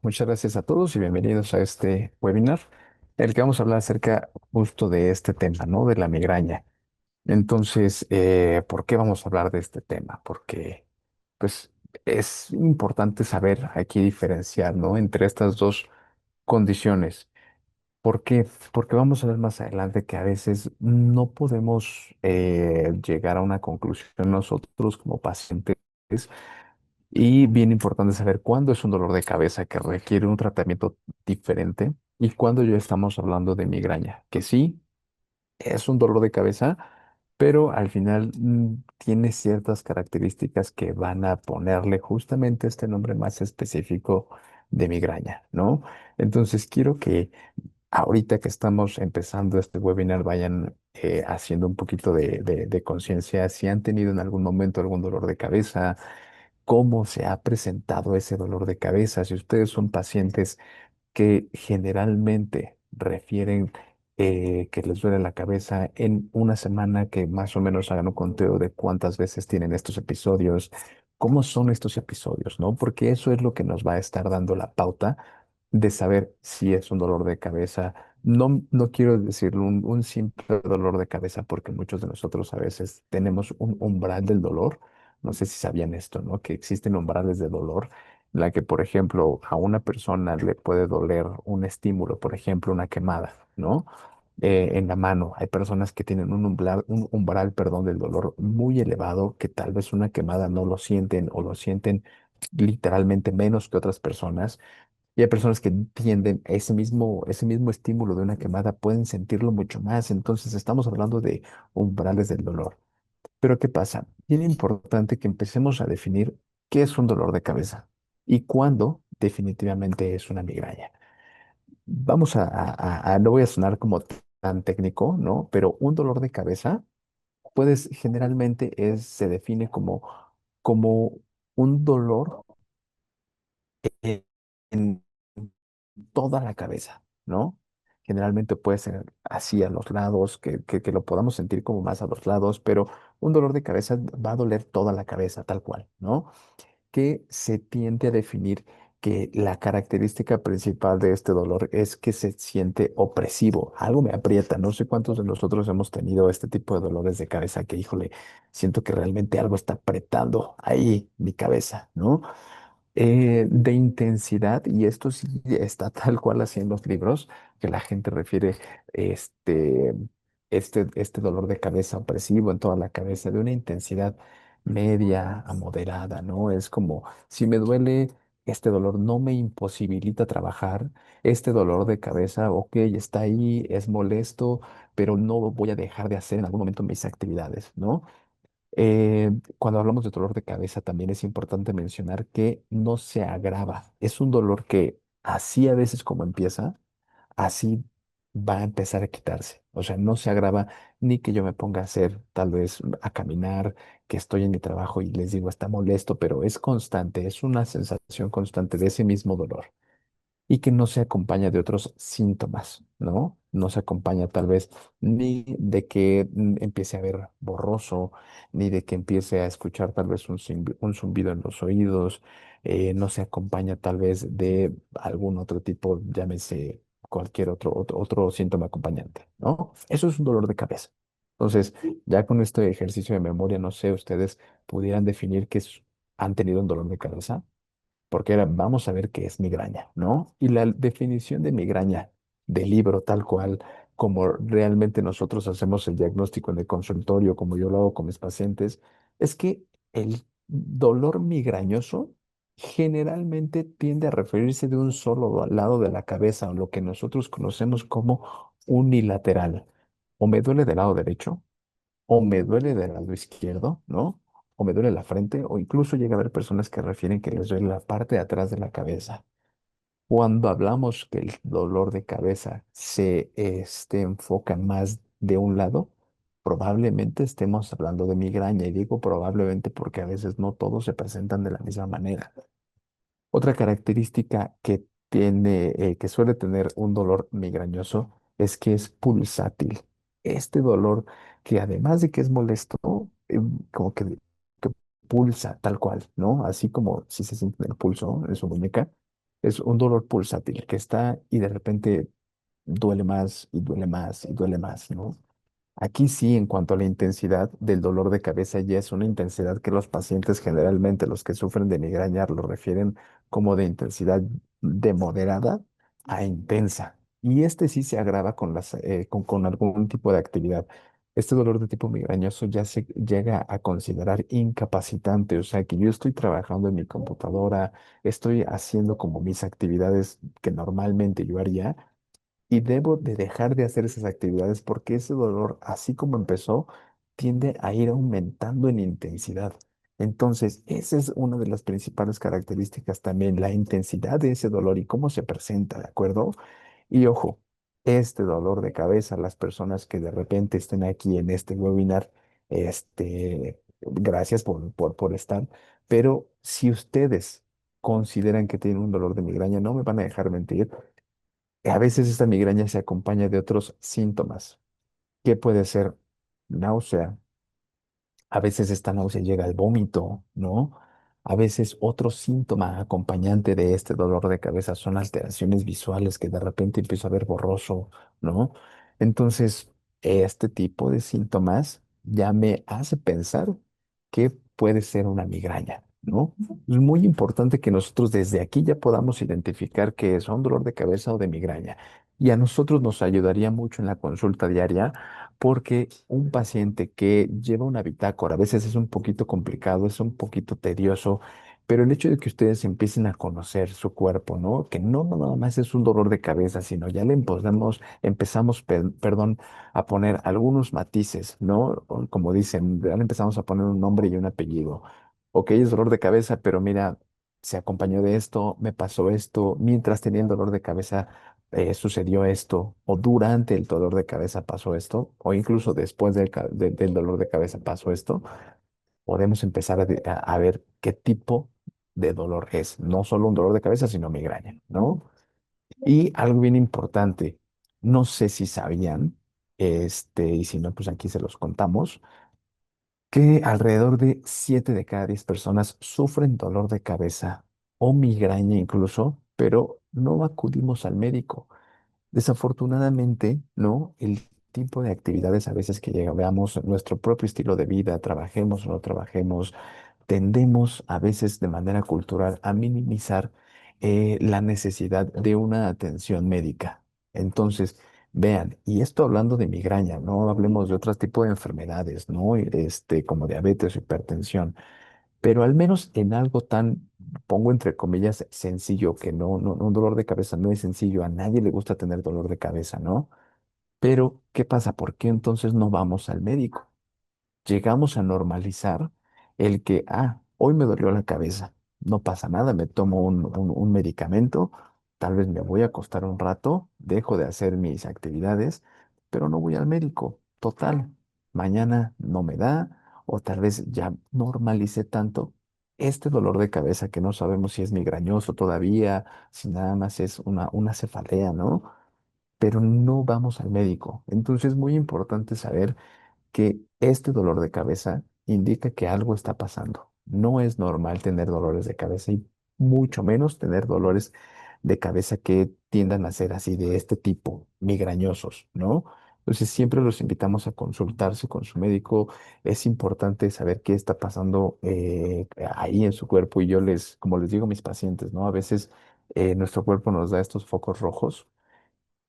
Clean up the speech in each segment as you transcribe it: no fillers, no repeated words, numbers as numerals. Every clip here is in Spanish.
Muchas gracias a todos y bienvenidos a este webinar, en el que vamos a hablar acerca justo de este tema, ¿no? De la migraña. Entonces, ¿por qué vamos a hablar de este tema? Porque, pues, es importante saber aquí diferenciar, ¿no? Entre estas dos condiciones. ¿Por qué? Porque vamos a ver más adelante que a veces no podemos llegar a una conclusión nosotros como pacientes y bien importante saber cuándo es un dolor de cabeza que requiere un tratamiento diferente y cuándo ya estamos hablando de migraña, que sí es un dolor de cabeza, pero al final tiene ciertas características que van a ponerle justamente este nombre más específico de migraña, ¿no? Entonces quiero que ahorita que estamos empezando este webinar vayan haciendo un poquito de conciencia si han tenido en algún momento algún dolor de cabeza, cómo se ha presentado ese dolor de cabeza. Si ustedes son pacientes que generalmente refieren que les duele la cabeza en una semana, que más o menos hagan un conteo de cuántas veces tienen estos episodios, cómo son estos episodios, ¿no? Porque eso es lo que nos va a estar dando la pauta de saber si es un dolor de cabeza. No, no quiero decir un simple dolor de cabeza, porque muchos de nosotros a veces tenemos un umbral del dolor. No sé si sabían esto, ¿no? Que existen umbrales de dolor en la que, por ejemplo, a una persona le puede doler un estímulo, por ejemplo, una quemada, ¿no? En la mano. Hay personas que tienen un umbral, perdón, del dolor muy elevado, que tal vez una quemada no lo sienten o lo sienten literalmente menos que otras personas. Y hay personas que tienden ese mismo estímulo de una quemada, pueden sentirlo mucho más. Entonces, estamos hablando de umbrales del dolor. Pero ¿qué pasa? Bien importante que empecemos a definir qué es un dolor de cabeza y cuándo definitivamente es una migraña. Vamos no voy a sonar como tan técnico, ¿no? Pero un dolor de cabeza, pues generalmente se define como un dolor en en toda la cabeza, ¿no? Generalmente puede ser así a los lados, que lo podamos sentir como más a los lados, pero un dolor de cabeza va a doler toda la cabeza, tal cual, ¿no? Que se tiende a definir que la característica principal de este dolor es que se siente opresivo, algo me aprieta. No sé cuántos de nosotros hemos tenido este tipo de dolores de cabeza que, híjole, siento que realmente algo está apretando ahí mi cabeza, ¿no? De intensidad, y esto sí está tal cual así en los libros, que la gente refiere este, este dolor de cabeza opresivo en toda la cabeza, de una intensidad media a moderada, ¿no? Es como, si me duele, este dolor no me imposibilita trabajar, este dolor de cabeza, ok, está ahí, es molesto, pero no voy a dejar de hacer en algún momento mis actividades, ¿no? Cuando hablamos de dolor de cabeza, también es importante mencionar que no se agrava. Es un dolor que así a veces como empieza, así va a empezar a quitarse. O sea, no se agrava ni que yo me ponga a hacer, tal vez a caminar, que estoy en mi trabajo y les digo, está molesto, pero es constante, es una sensación constante de ese mismo dolor y que no se acompaña de otros síntomas, ¿no? No se acompaña tal vez ni de que empiece a ver borroso, ni de que empiece a escuchar tal vez un zumbido en los oídos, no se acompaña tal vez de algún otro tipo, llámese cualquier otro síntoma acompañante, ¿no? Eso es un dolor de cabeza. Entonces, ya con este ejercicio de memoria, no sé, ustedes pudieran definir han tenido un dolor de cabeza porque vamos a ver qué es migraña, ¿no? Y la definición de migraña del libro, tal cual, como realmente nosotros hacemos el diagnóstico en el consultorio, como yo lo hago con mis pacientes, es que el dolor migrañoso generalmente tiende a referirse de un solo lado de la cabeza, o lo que nosotros conocemos como unilateral. O me duele del lado derecho o me duele del lado izquierdo, ¿no? O me duele la frente, o incluso llega a haber personas que refieren que les duele la parte de atrás de la cabeza. Cuando hablamos que el dolor de cabeza se enfoca más de un lado, probablemente estemos hablando de migraña, y digo probablemente porque a veces no todos se presentan de la misma manera. Otra característica que suele tener un dolor migrañoso es que es pulsátil. Este dolor, que además de que es molesto, como que pulsa tal cual, ¿no? Así como si se siente en el pulso en su muñeca, Es un dolor pulsátil que está y de repente duele más y duele más y duele más, ¿no? Aquí sí, en cuanto a la intensidad del dolor de cabeza, ya es una intensidad que los pacientes generalmente, los que sufren de migraña, lo refieren como de intensidad de moderada a intensa. Y este sí se agrava con algún tipo de actividad. Este dolor de tipo migrañoso ya se llega a considerar incapacitante, o sea que yo estoy trabajando en mi computadora, estoy haciendo como mis actividades que normalmente yo haría y debo de dejar de hacer esas actividades porque ese dolor, así como empezó, tiende a ir aumentando en intensidad. Entonces, esa es una de las principales características también, la intensidad de ese dolor y cómo se presenta, ¿de acuerdo? Y ojo, este dolor de cabeza, las personas que de repente estén aquí en este webinar, gracias por estar, pero si ustedes consideran que tienen un dolor de migraña, no me van a dejar mentir, a veces esta migraña se acompaña de otros síntomas, que puede ser náusea, a veces esta náusea llega al vómito, ¿no? A veces otro síntoma acompañante de este dolor de cabeza son alteraciones visuales que de repente empiezo a ver borroso, ¿no? Entonces, este tipo de síntomas ya me hace pensar que puede ser una migraña, ¿no? Es muy importante que nosotros desde aquí ya podamos identificar que es un dolor de cabeza o de migraña. Y a nosotros nos ayudaría mucho en la consulta diaria porque un paciente que lleva una bitácora, a veces es un poquito complicado, es un poquito tedioso, pero el hecho de que ustedes empiecen a conocer su cuerpo, ¿no? Que no nada más es un dolor de cabeza, sino ya le empezamos, a poner algunos matices, ¿no? O como dicen, ya le empezamos a poner un nombre y un apellido. Ok, es dolor de cabeza, pero mira, se acompañó de esto, me pasó esto, mientras tenía el dolor de cabeza sucedió esto, o durante el dolor de cabeza pasó esto, o incluso después del dolor de cabeza pasó esto, podemos empezar a ver qué tipo de dolor es. No solo un dolor de cabeza, sino migraña, ¿no? Y algo bien importante, no sé si sabían, y si no, pues aquí se los contamos, que alrededor de 7 de cada 10 personas sufren dolor de cabeza o migraña incluso, pero no acudimos al médico. Desafortunadamente, ¿no? El tipo de actividades a veces que llega, veamos nuestro propio estilo de vida, trabajemos o no trabajemos, tendemos a veces de manera cultural a minimizar la necesidad de una atención médica. Entonces, vean, y esto hablando de migraña, no hablemos de otro tipo de enfermedades, ¿no? Como diabetes o hipertensión. Pero al menos en algo tan, pongo entre comillas, sencillo, que un dolor de cabeza no es sencillo, a nadie le gusta tener dolor de cabeza, ¿no? Pero, ¿qué pasa? ¿Por qué entonces no vamos al médico? Llegamos a normalizar el que, hoy me dolió la cabeza, no pasa nada, me tomo un medicamento, tal vez me voy a acostar un rato, dejo de hacer mis actividades, pero no voy al médico. Total, mañana no me da, o tal vez ya normalicé tanto este dolor de cabeza que no sabemos si es migrañoso todavía, si nada más es una cefalea, ¿no? Pero no vamos al médico. Entonces es muy importante saber que este dolor de cabeza indica que algo está pasando. No es normal tener dolores de cabeza y mucho menos tener dolores de cabeza que tiendan a ser así de este tipo, migrañosos, ¿no? Entonces siempre los invitamos a consultarse con su médico. Es importante saber qué está pasando ahí en su cuerpo y como les digo a mis pacientes, ¿no? A veces nuestro cuerpo nos da estos focos rojos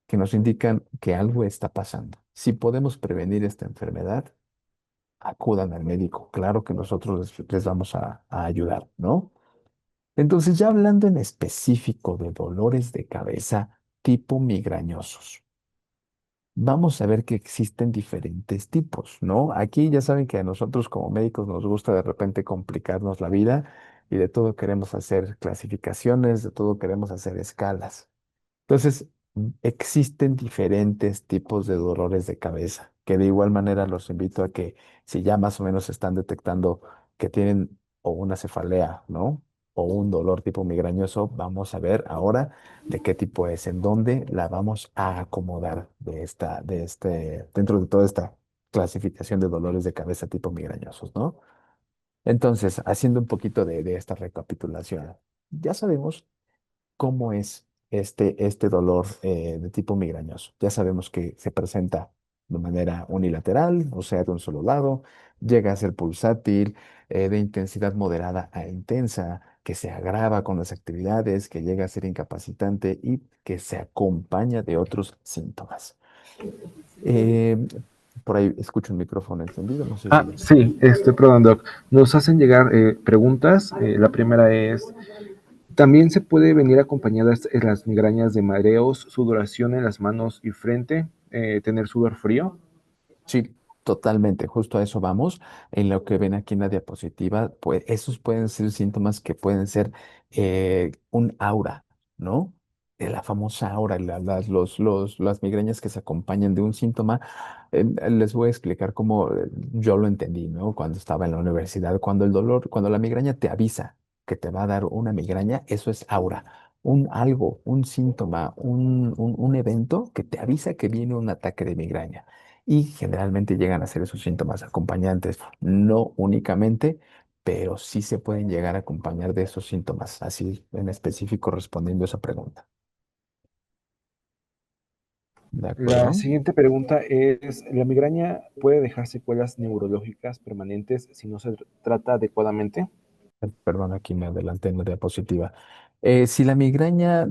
que nos indican que algo está pasando. Si podemos prevenir esta enfermedad, acudan al médico. Claro que nosotros les vamos a ayudar, ¿no? Entonces, ya hablando en específico de dolores de cabeza tipo migrañosos, vamos a ver que existen diferentes tipos, ¿no? Aquí ya saben que a nosotros como médicos nos gusta de repente complicarnos la vida y de todo queremos hacer clasificaciones, de todo queremos hacer escalas. Entonces, existen diferentes tipos de dolores de cabeza, que de igual manera los invito a que si ya más o menos están detectando que tienen o una cefalea, ¿no? O un dolor tipo migrañoso, vamos a ver ahora de qué tipo es, en dónde la vamos a acomodar dentro de toda esta clasificación de dolores de cabeza tipo migrañosos, ¿no? Entonces, haciendo un poquito de esta recapitulación, ya sabemos ¿Cómo es este dolor de tipo migrañoso? Ya sabemos que se presenta de manera unilateral, o sea, de un solo lado, llega a ser pulsátil, de intensidad moderada a intensa, que se agrava con las actividades, que llega a ser incapacitante y que se acompaña de otros síntomas. Eh, por ahí escucho un micrófono encendido, no sé Ah, si... sí, perdón, Doc. Nos hacen llegar preguntas. La primera es, ¿también se puede venir acompañadas las migrañas de mareos, sudoración en las manos y frente, tener sudor frío? Sí, totalmente, justo a eso vamos. En lo que ven aquí en la diapositiva, pues esos pueden ser síntomas que pueden ser un aura, ¿no? La famosa aura, las migrañas que se acompañan de un síntoma. Les voy a explicar cómo yo lo entendí, ¿no? Cuando estaba en la universidad, cuando el dolor, cuando la migraña te avisa que te va a dar una migraña, eso es aura. Un algo, un síntoma, un evento que te avisa que viene un ataque de migraña y generalmente llegan a ser esos síntomas acompañantes, no únicamente, pero sí se pueden llegar a acompañar de esos síntomas, así en específico respondiendo a esa pregunta. ¿De La acuerdo? siguiente pregunta es, ¿la migraña puede dejar secuelas neurológicas permanentes si no se trata adecuadamente? Perdón, aquí me adelanté en la diapositiva. Si la migraña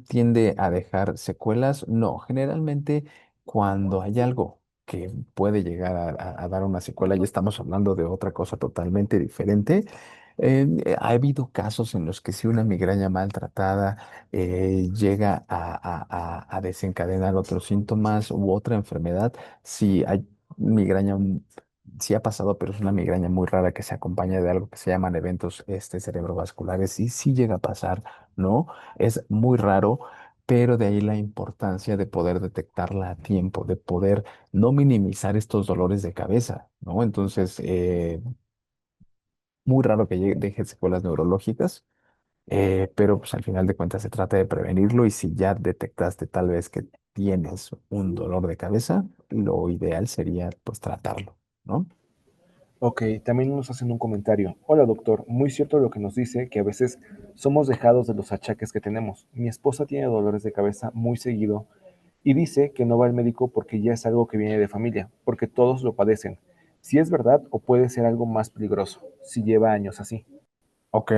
tiende a dejar secuelas, no. Generalmente, cuando hay algo que puede llegar a dar una secuela, ya estamos hablando de otra cosa totalmente diferente. Ha habido casos en los que si una migraña maltratada llega a desencadenar otros síntomas u otra enfermedad, si hay migraña sí ha pasado, pero es una migraña muy rara que se acompaña de algo que se llaman eventos cerebrovasculares. Y sí llega a pasar, ¿no? Es muy raro, pero de ahí la importancia de poder detectarla a tiempo, de poder no minimizar estos dolores de cabeza, ¿no? Entonces, muy raro que deje secuelas neurológicas, pero pues al final de cuentas se trata de prevenirlo y si ya detectaste tal vez que tienes un dolor de cabeza, lo ideal sería pues tratarlo, ¿no? Ok, también nos hacen un comentario. Hola doctor, muy cierto lo que nos dice que a veces somos dejados de los achaques que tenemos. Mi esposa tiene dolores de cabeza muy seguido y dice que no va al médico porque ya es algo que viene de familia, porque todos lo padecen. Si es verdad o puede ser algo más peligroso, si lleva años así. Ok,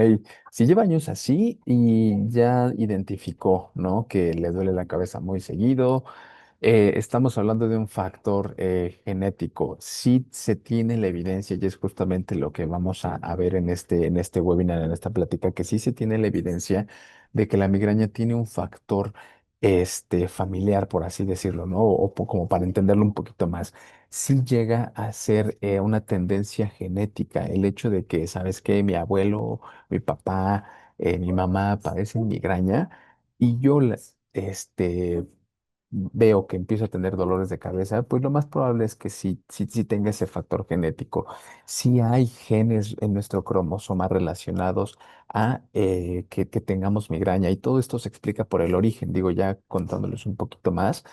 si lleva años así y ya identificó, ¿no? Que le duele la cabeza muy seguido, estamos hablando de un factor genético. Sí se tiene la evidencia y es justamente lo que vamos a ver en este webinar, en esta plática, que sí se tiene la evidencia de que la migraña tiene un factor familiar, por así decirlo, ¿no? Como para entenderlo un poquito más. Sí llega a ser una tendencia genética el hecho de que, ¿sabes qué? Mi abuelo, mi papá, mi mamá padecen migraña y yo veo que empiezo a tener dolores de cabeza, pues lo más probable es que sí tenga ese factor genético. Sí hay genes en nuestro cromosoma relacionados a que tengamos migraña y todo esto se explica por el origen, digo ya contándoles un poquito más.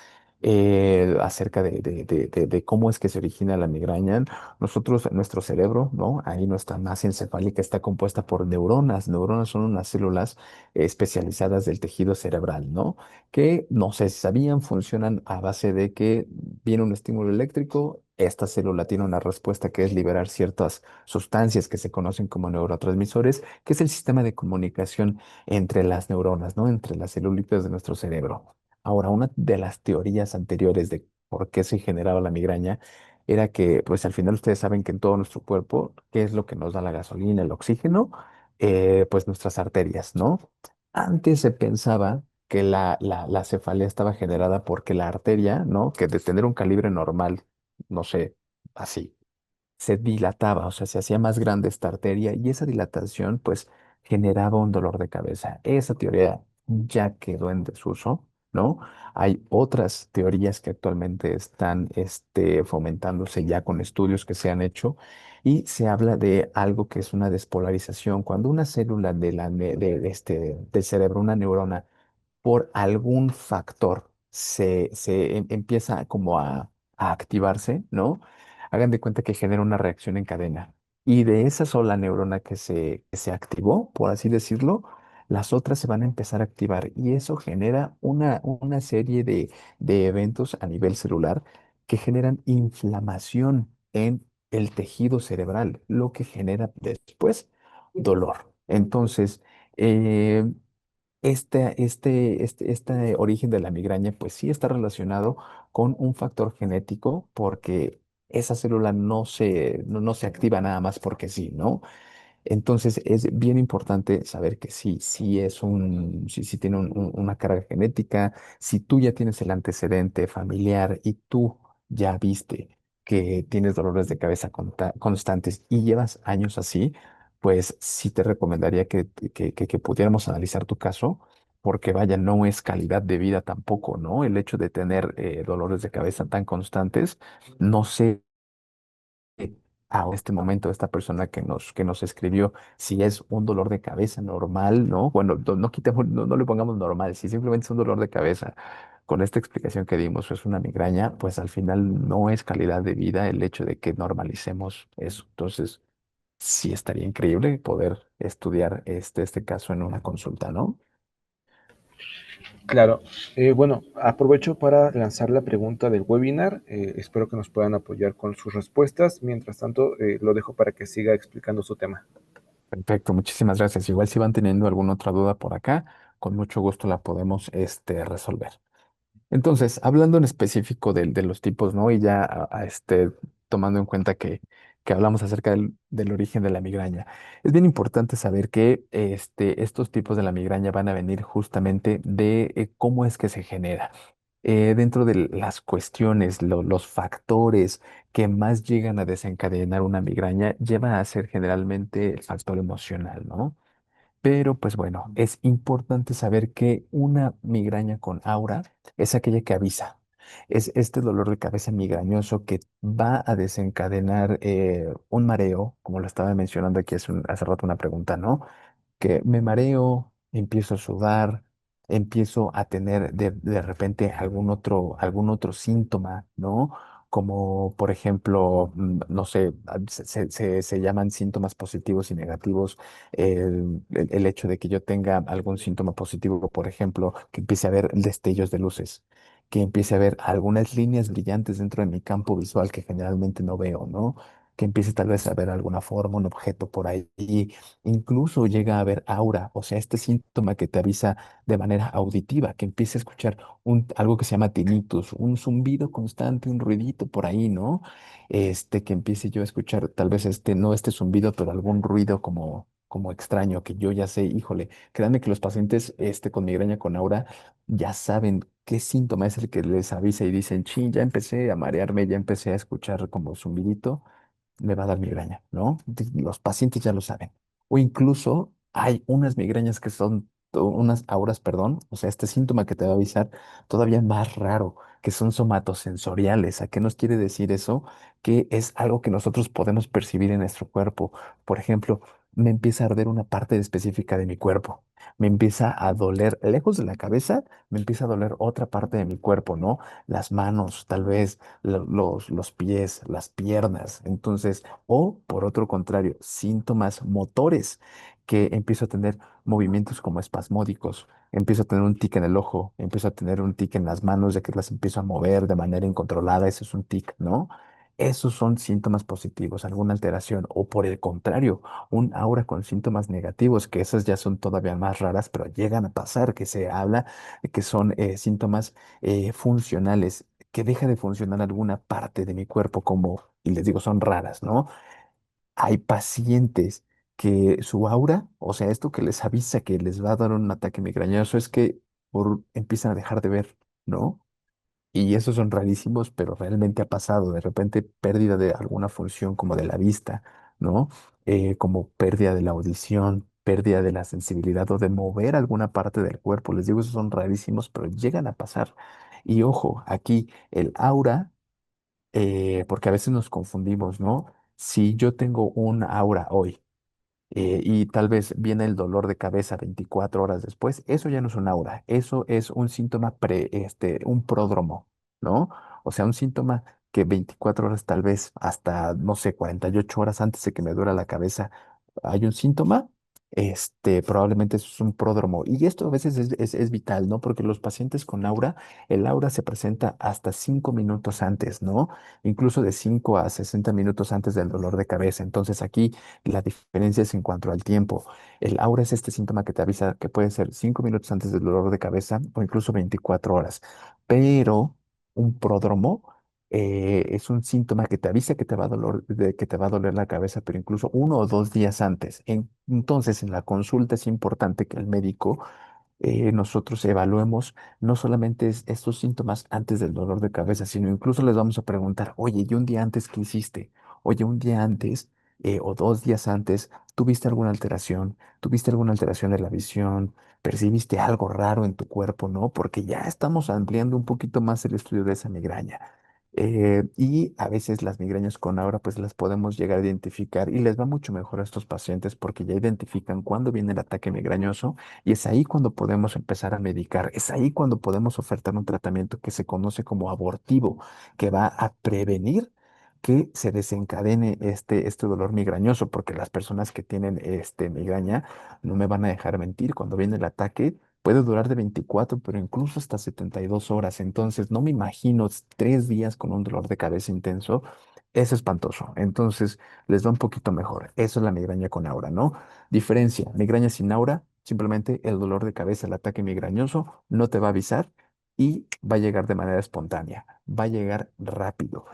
Acerca de cómo es que se origina la migraña. Nosotros, nuestro cerebro, ¿no? Ahí nuestra masa encefálica está compuesta por neuronas. Neuronas son unas células especializadas del tejido cerebral, ¿no? Que no sé si sabían, funcionan a base de que viene un estímulo eléctrico, esta célula tiene una respuesta que es liberar ciertas sustancias que se conocen como neurotransmisores, que es el sistema de comunicación entre las neuronas, ¿no? Entre las celulitas de nuestro cerebro. Ahora, una de las teorías anteriores de por qué se generaba la migraña era que, pues al final ustedes saben que en todo nuestro cuerpo, ¿qué es lo que nos da la gasolina, el oxígeno? Pues nuestras arterias, ¿no? Antes se pensaba que la cefalea estaba generada porque la arteria, ¿no? Que de tener un calibre normal, no sé, así, se dilataba, o sea, se hacía más grande esta arteria y esa dilatación, pues, generaba un dolor de cabeza. Esa teoría ya quedó en desuso, ¿no? Hay otras teorías que actualmente están, fomentándose ya con estudios que se han hecho y se habla de algo que es una despolarización. Cuando una célula del cerebro, una neurona, por algún factor empieza como a activarse, ¿no? Hagan de cuenta que genera una reacción en cadena. Y de esa sola neurona que se activó, por así decirlo, las otras se van a empezar a activar y eso genera una serie de eventos a nivel celular que generan inflamación en el tejido cerebral, lo que genera después dolor. Entonces, eh, este origen de la migraña, pues sí está relacionado con un factor genético, porque esa célula no se activa nada más porque sí, ¿no? Entonces es bien importante saber que sí, sí tiene una carga genética. Si tú ya tienes el antecedente familiar y tú ya viste que tienes dolores de cabeza constantes y llevas años así, pues sí te recomendaría que pudiéramos analizar tu caso, porque vaya, no es calidad de vida tampoco, ¿no? El hecho de tener dolores de cabeza tan constantes, no sé a este momento, esta persona que nos escribió, si es un dolor de cabeza normal, ¿no? Bueno, no quitemos, no le pongamos normal, si simplemente es un dolor de cabeza, con esta explicación que dimos, es una migraña, pues al final no es calidad de vida el hecho de que normalicemos eso. Entonces, sí estaría increíble poder estudiar este caso en una consulta, ¿no? Claro, bueno, aprovecho para lanzar la pregunta del webinar. Espero que nos puedan apoyar con sus respuestas. Mientras tanto, lo dejo para que siga explicando su tema. Perfecto, muchísimas gracias. Igual si van teniendo alguna otra duda por acá, con mucho gusto la podemos resolver. Entonces, hablando en específico de los tipos, ¿no? Y ya tomando en cuenta que hablamos acerca del origen de la migraña, es bien importante saber que estos tipos de la migraña van a venir justamente de cómo es que se genera. Dentro de las cuestiones, los factores que más llegan a desencadenar una migraña, lleva a ser generalmente el factor emocional, ¿no? Pero pues bueno, es importante saber que una migraña con aura es aquella que avisa. Es este dolor de cabeza migrañoso que va a desencadenar un mareo, como lo estaba mencionando aquí hace rato una pregunta, ¿no? Que me mareo, empiezo a sudar, empiezo a tener de repente algún otro síntoma, ¿no? Como por ejemplo, no sé, se llaman síntomas positivos y negativos. El hecho de que yo tenga algún síntoma positivo, por ejemplo, que empiece a ver destellos de luces, que empiece a ver algunas líneas brillantes dentro de mi campo visual que generalmente no veo, ¿no? Que empiece tal vez a ver alguna forma, un objeto por ahí. Incluso llega a haber aura, o sea, este síntoma que te avisa de manera auditiva, que empiece a escuchar algo que se llama tinnitus, un zumbido constante, un ruidito por ahí, ¿no? Que empiece yo a escuchar tal vez no este zumbido, pero algún ruido como extraño, que yo ya sé, híjole, créanme que los pacientes con migraña con aura ya saben qué síntoma es el que les avisa y dicen, chin, ya empecé a marearme, ya empecé a escuchar como zumbidito, me va a dar migraña, ¿no? Los pacientes ya lo saben. O incluso hay unas migrañas que son unas auras, perdón, o sea, este síntoma que te va a avisar todavía más raro, que son somatosensoriales. ¿A qué nos quiere decir eso? Que es algo que nosotros podemos percibir en nuestro cuerpo. Por ejemplo, me empieza a arder una parte específica de mi cuerpo. Me empieza a doler, lejos de la cabeza, me empieza a doler otra parte de mi cuerpo, ¿no? Las manos, tal vez los pies, las piernas. Entonces, o por otro contrario, síntomas motores, que empiezo a tener movimientos como espasmódicos, empiezo a tener un tic en el ojo, empiezo a tener un tic en las manos de que las empiezo a mover de manera incontrolada, eso es un tic, ¿no? Esos son síntomas positivos, alguna alteración, o por el contrario, un aura con síntomas negativos, que esas ya son todavía más raras, pero llegan a pasar, que se habla de que son síntomas funcionales, que deja de funcionar alguna parte de mi cuerpo, como, y les digo, son raras, ¿no? Hay pacientes que su aura, o sea, esto que les avisa que les va a dar un ataque migrañoso, es que empiezan a dejar de ver, ¿no? Y esos son rarísimos, pero realmente ha pasado. De repente, pérdida de alguna función como de la vista, ¿no? Como pérdida de la audición, pérdida de la sensibilidad o de mover alguna parte del cuerpo. Les digo, esos son rarísimos, pero llegan a pasar. Y ojo, aquí el aura, porque a veces nos confundimos, ¿no? Si yo tengo un aura hoy, y tal vez viene el dolor de cabeza 24 horas después, eso ya no es un aura, eso es un síntoma un pródromo, ¿no? O sea, un síntoma que 24 horas, tal vez hasta, no sé, 48 horas antes de que me duela la cabeza, hay un síntoma. probablemente eso es un pródromo. Y esto a veces es vital, ¿no? Porque los pacientes con aura, el aura se presenta hasta 5 minutos antes, ¿no? Incluso de 5 a 60 minutos antes del dolor de cabeza. Entonces aquí la diferencia es en cuanto al tiempo. El aura es este síntoma que te avisa que puede ser 5 minutos antes del dolor de cabeza o incluso 24 horas. Pero un pródromo es un síntoma que te avisa que te va a que te va a doler la cabeza, pero incluso 1 o 2 días antes. Entonces, en la consulta es importante que el médico nosotros evaluemos no solamente estos síntomas antes del dolor de cabeza, sino incluso les vamos a preguntar, oye, ¿y un día antes qué hiciste? Oye, un día antes o 2 días antes, ¿tuviste alguna alteración? ¿Tuviste alguna alteración de la visión? ¿Percibiste algo raro en tu cuerpo? ¿No? Porque ya estamos ampliando un poquito más el estudio de esa migraña. Y a veces las migrañas con aura pues las podemos llegar a identificar y les va mucho mejor a estos pacientes porque ya identifican cuándo viene el ataque migrañoso y es ahí cuando podemos empezar a medicar, es ahí cuando podemos ofertar un tratamiento que se conoce como abortivo, que va a prevenir que se desencadene este dolor migrañoso, porque las personas que tienen migraña no me van a dejar mentir, cuando viene el ataque puede durar de 24 pero incluso hasta 72 horas, entonces no me imagino 3 días con un dolor de cabeza intenso. Es espantoso. Entonces, les va un poquito mejor. Eso es la migraña con aura, ¿no? Diferencia, migraña sin aura, simplemente el dolor de cabeza, el ataque migrañoso, no te va a avisar y va a llegar de manera espontánea, va a llegar rápido.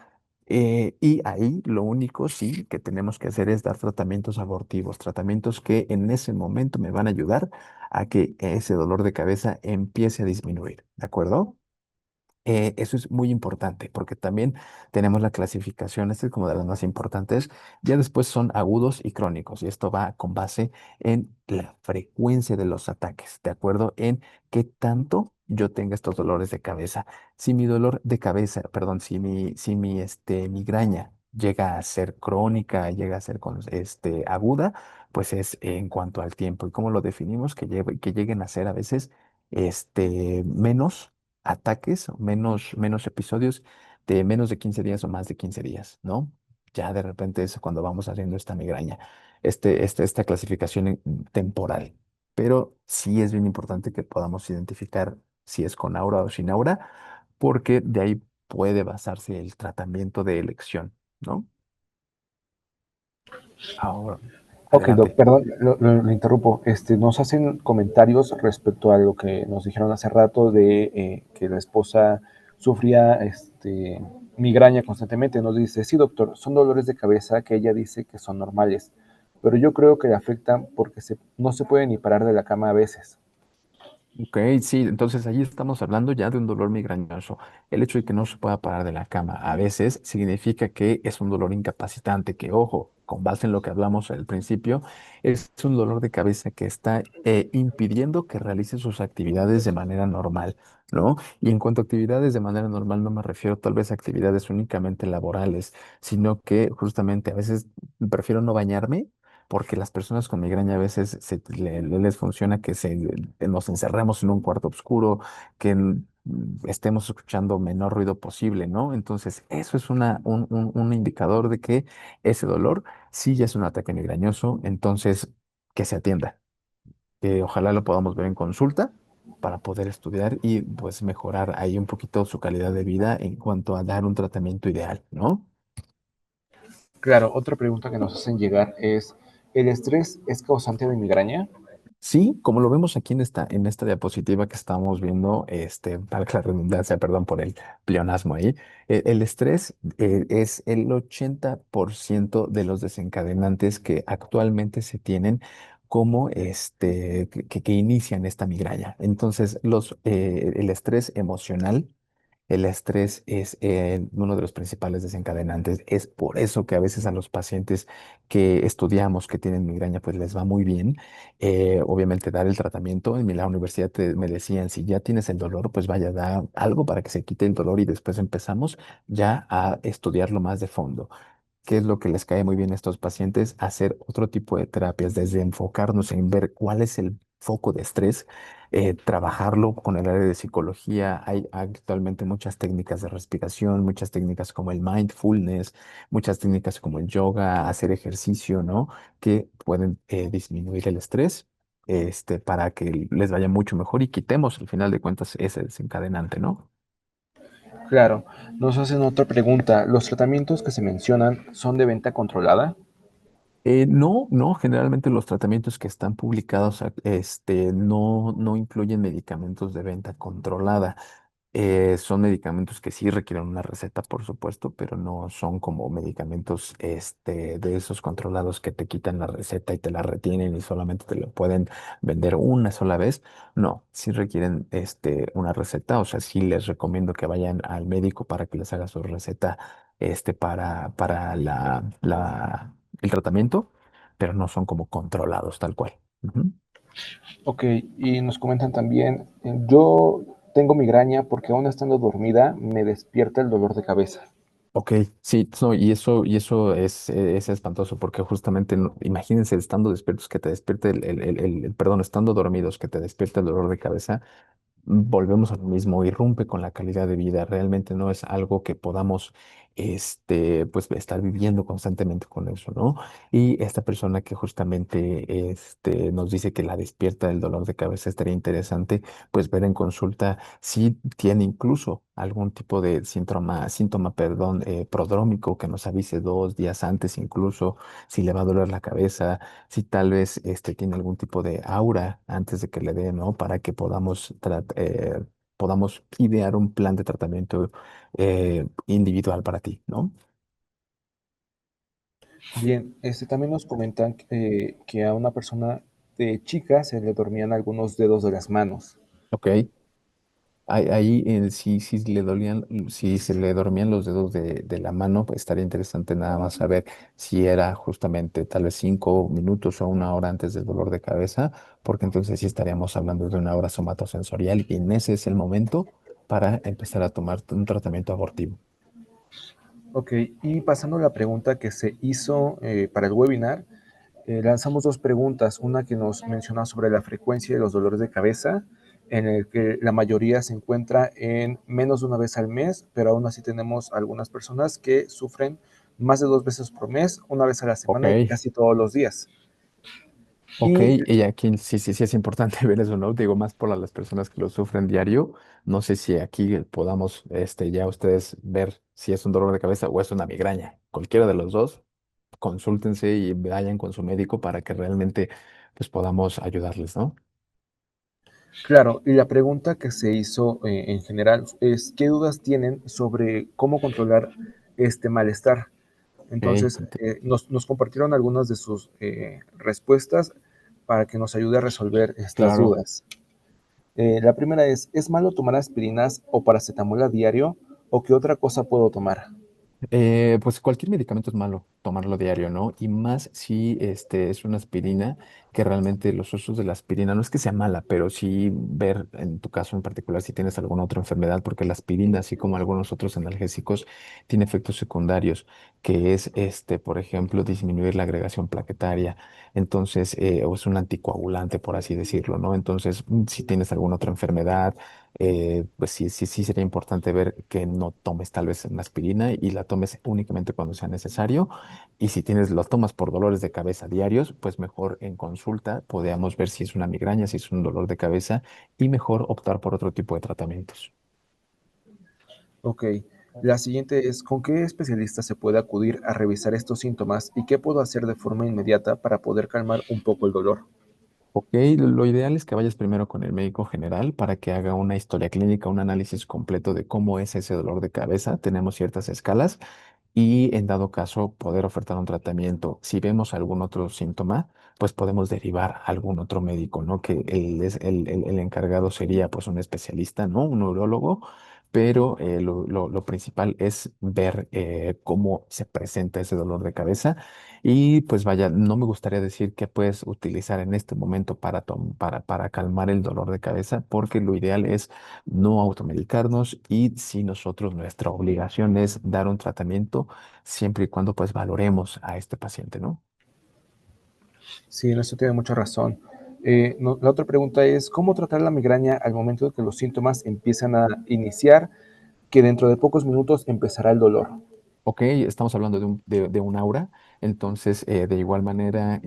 Y ahí lo único sí que tenemos que hacer es dar tratamientos abortivos, tratamientos que en ese momento me van a ayudar a que ese dolor de cabeza empiece a disminuir, ¿de acuerdo? Eso es muy importante porque también tenemos la clasificación, esta es como de las más importantes, ya después son agudos y crónicos y esto va con base en la frecuencia de los ataques, ¿de acuerdo? En qué tanto yo tenga estos dolores de cabeza. Si mi dolor de cabeza, perdón, si mi migraña llega a ser crónica, llega a ser aguda, pues es en cuanto al tiempo. ¿Y cómo lo definimos? Que lleguen a ser a veces menos ataques, menos episodios de menos de 15 días o más de 15 días, ¿no? Ya de repente es cuando vamos haciendo esta migraña, esta clasificación temporal. Pero sí es bien importante que podamos identificar si es con aura o sin aura, porque de ahí puede basarse el tratamiento de elección, ¿no? Ahora, Ok, Doc, adelante. perdón, lo interrumpo. Nos hacen comentarios respecto a lo que nos dijeron hace rato de que la esposa sufría migraña constantemente. Nos dice, sí, doctor, son dolores de cabeza que ella dice que son normales, pero yo creo que le afectan porque no se puede ni parar de la cama a veces. Ok, sí, entonces ahí estamos hablando ya de un dolor migrañoso. El hecho de que no se pueda parar de la cama a veces significa que es un dolor incapacitante, que ojo, con base en lo que hablamos al principio, es un dolor de cabeza que está impidiendo que realice sus actividades de manera normal, ¿no? Y en cuanto a actividades de manera normal, no me refiero tal vez a actividades únicamente laborales, sino que justamente a veces prefiero no bañarme porque las personas con migraña a veces les funciona que nos encerremos en un cuarto oscuro, que estemos escuchando menor ruido posible, ¿no? Entonces, eso es un indicador de que ese dolor sí ya es un ataque migrañoso, entonces que se atienda, que ojalá lo podamos ver en consulta para poder estudiar y pues mejorar ahí un poquito su calidad de vida en cuanto a dar un tratamiento ideal, ¿no? Claro, otra pregunta que nos hacen llegar es, ¿el estrés es causante de migraña? Sí, como lo vemos aquí en esta diapositiva que estamos viendo, para la redundancia, perdón por el pleonasmo ahí, el estrés es el 80% de los desencadenantes que actualmente se tienen como que inician esta migraña. Entonces, el estrés emocional. El estrés es uno de los principales desencadenantes. Es por eso que a veces a los pacientes que estudiamos que tienen migraña, pues les va muy bien obviamente dar el tratamiento. En la universidad me decían, si ya tienes el dolor, pues vaya, da algo para que se quite el dolor y después empezamos ya a estudiarlo más de fondo. ¿Qué es lo que les cae muy bien a estos pacientes? Hacer otro tipo de terapias, desde enfocarnos en ver cuál es el foco de estrés trabajarlo con el área de psicología. Hay actualmente muchas técnicas de respiración, muchas técnicas como el mindfulness, muchas técnicas como el yoga, hacer ejercicio, ¿no? Que pueden disminuir el estrés. Para que les vaya mucho mejor y quitemos, al final de cuentas, ese desencadenante, ¿no? Claro, nos hacen otra pregunta. ¿Los tratamientos que se mencionan son de venta controlada? No, no, generalmente los tratamientos que están publicados, no incluyen medicamentos de venta controlada. Son medicamentos que sí requieren una receta, por supuesto, pero no son como medicamentos, de esos controlados que te quitan la receta y te la retienen y solamente te lo pueden vender una sola vez. No, sí requieren, una receta, o sea, sí les recomiendo que vayan al médico para que les haga su receta, para el tratamiento, pero no son como controlados tal cual. Ujú. Ok, y nos comentan también, yo tengo migraña porque aún estando dormida me despierta el dolor de cabeza. Ok, sí, no, y eso es espantoso, porque justamente, imagínense estando despiertos que te despierte perdón, estando dormidos que te despierte el dolor de cabeza. Volvemos a lo mismo, irrumpe con la calidad de vida. Realmente no es algo que podamos, pues, estar viviendo constantemente con eso, ¿no? Y esta persona que justamente, nos dice que la despierta del dolor de cabeza, estaría interesante, pues, ver en consulta si tiene incluso algún tipo de síntoma, perdón, prodrómico que nos avise 2 días antes, incluso si le va a doler la cabeza, si tal vez tiene algún tipo de aura antes de que le dé, ¿no? Para que podamos idear un plan de tratamiento individual para ti, ¿no? Bien, también nos comentan que a una persona de chica se le dormían algunos dedos de las manos. Ok. Ahí, si le dolían, si se le dormían los dedos de la mano, pues estaría interesante nada más saber si era justamente tal vez 5 minutos o una hora antes del dolor de cabeza, porque entonces sí estaríamos hablando de una hora somatosensorial y en ese es el momento para empezar a tomar un tratamiento abortivo. Ok, y pasando a la pregunta que se hizo para el webinar, lanzamos dos preguntas, una que nos menciona sobre la frecuencia de los dolores de cabeza, en el que la mayoría se encuentra en menos de una vez al mes, pero aún así tenemos algunas personas que sufren más de 2 veces por mes, una vez a la Ok. semana y casi todos los días. Ok, Y y aquí sí, sí, sí es importante ver eso, ¿no? Digo, más por las personas que lo sufren diario. No sé si aquí podamos, ya ustedes ver si es un dolor de cabeza o es una migraña. Cualquiera de los dos, consúltense y vayan con su médico para que realmente, pues, podamos ayudarles, ¿no? claro, y la pregunta que se hizo en general es, ¿qué dudas tienen sobre cómo controlar este malestar? Ok, Entonces, nos compartieron algunas de sus respuestas para que nos ayude a resolver estas claro. dudas. La primera ¿es malo tomar aspirinas o paracetamol a diario o qué otra cosa puedo tomar? Pues cualquier medicamento es malo tomarlo diario, ¿no? Y más si es una aspirina, que realmente los usos de la aspirina no es que sea mala, pero sí ver en tu caso en particular si tienes alguna otra enfermedad, porque la aspirina, así como algunos otros analgésicos, tiene efectos secundarios, que es, por ejemplo, disminuir la agregación plaquetaria. Entonces, o es un anticoagulante, por así decirlo, ¿no? Entonces, si tienes alguna otra enfermedad, pues sí, sí, sí sería importante ver que no tomes tal vez una aspirina y la tomes únicamente cuando sea necesario. Y si lo tomas por dolores de cabeza diarios, pues mejor en consulta podríamos ver si es una migraña, si es un dolor de cabeza y mejor optar por otro tipo de tratamientos. Ok. La siguiente es, ¿con qué especialista se puede acudir a revisar estos síntomas y qué puedo hacer de forma inmediata para poder calmar un poco el dolor? Ok, lo ideal es que vayas primero con el médico general para que haga una historia clínica, un análisis completo de cómo es ese dolor de cabeza. Tenemos ciertas escalas y en dado caso poder ofertar un tratamiento. Si vemos algún otro síntoma, pues podemos derivar a algún otro médico, ¿no? Que el encargado sería pues un especialista, ¿no? Un neurólogo, pero lo principal es ver cómo se presenta ese dolor de cabeza y pues vaya, no me gustaría decir que puedes utilizar en este momento para calmar el dolor de cabeza, porque lo ideal es no automedicarnos y si nosotros nuestra obligación es dar un tratamiento siempre y cuando pues valoremos a este paciente, ¿no? Sí, en eso tiene mucha razón. La otra pregunta es, ¿cómo tratar la migraña al momento de que los síntomas empiezan a iniciar, que dentro de pocos minutos empezará el dolor? Ok, estamos hablando de un aura, entonces de igual manera,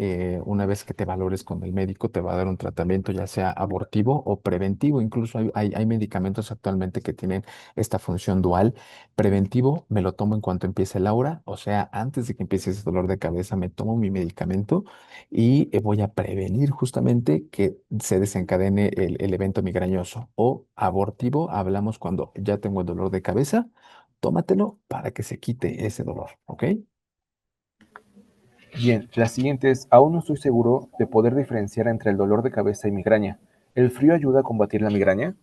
una vez que te valores con el médico, te va a dar un tratamiento ya sea abortivo o preventivo. Incluso hay medicamentos actualmente que tienen esta función dual. Preventivo, me lo tomo en cuanto empiece el aura, o sea, antes de que empiece ese dolor de cabeza, me tomo mi medicamento y voy a prevenir justamente que se desencadene el evento migrañoso. O abortivo, hablamos cuando ya tengo el dolor de cabeza, tómatelo para que se quite ese dolor, ¿ok? Bien, la siguiente es, aún no estoy seguro de poder diferenciar entre el dolor de cabeza y migraña. ¿El frío ayuda a combatir la migraña?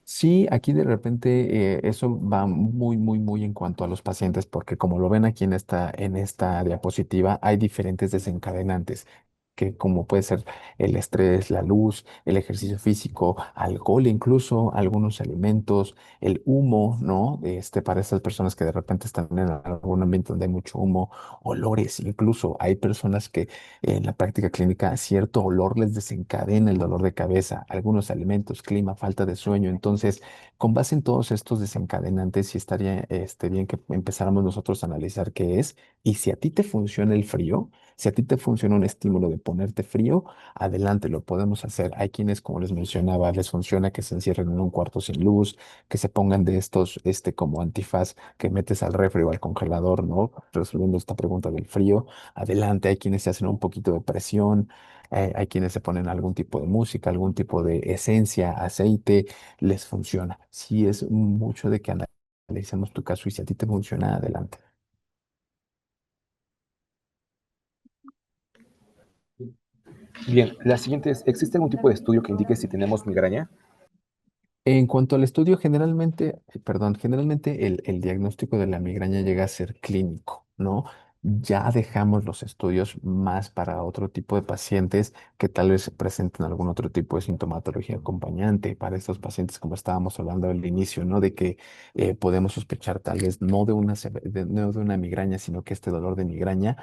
Sí, aquí de repente eso va muy, muy, muy en cuanto a los pacientes, porque como lo ven aquí en esta diapositiva, hay diferentes desencadenantes, que como puede ser el estrés, la luz, el ejercicio físico, alcohol incluso, algunos alimentos, el humo, ¿no? Para estas personas que de repente están en algún ambiente donde hay mucho humo, olores, incluso hay personas que en la práctica clínica cierto olor les desencadena el dolor de cabeza, algunos alimentos, clima, falta de sueño. Entonces, con base en todos estos desencadenantes, sí estaría bien que empezáramos nosotros a analizar qué es y si a ti te funciona el frío, si a ti te funciona un estímulo de ponerte frío, adelante, lo podemos hacer. Hay quienes, como les mencionaba, les funciona que se encierren en un cuarto sin luz, que se pongan de estos, como antifaz que metes al refri o al congelador, ¿no? Resolviendo esta pregunta del frío. Adelante, hay quienes se hacen un poquito de presión, hay quienes se ponen algún tipo de música, algún tipo de esencia, aceite, les funciona. Si es mucho de que analicemos tu caso y si a ti te funciona, adelante. Bien, la siguiente es, ¿existe algún tipo de estudio que indique si tenemos migraña? En cuanto al estudio, generalmente el diagnóstico de la migraña llega a ser clínico, ¿no? Ya dejamos los estudios más para otro tipo de pacientes que tal vez presenten algún otro tipo de sintomatología acompañante. Para estos pacientes, como estábamos hablando al inicio, ¿no? De que podemos sospechar tal vez no de una migraña, sino que este dolor de migraña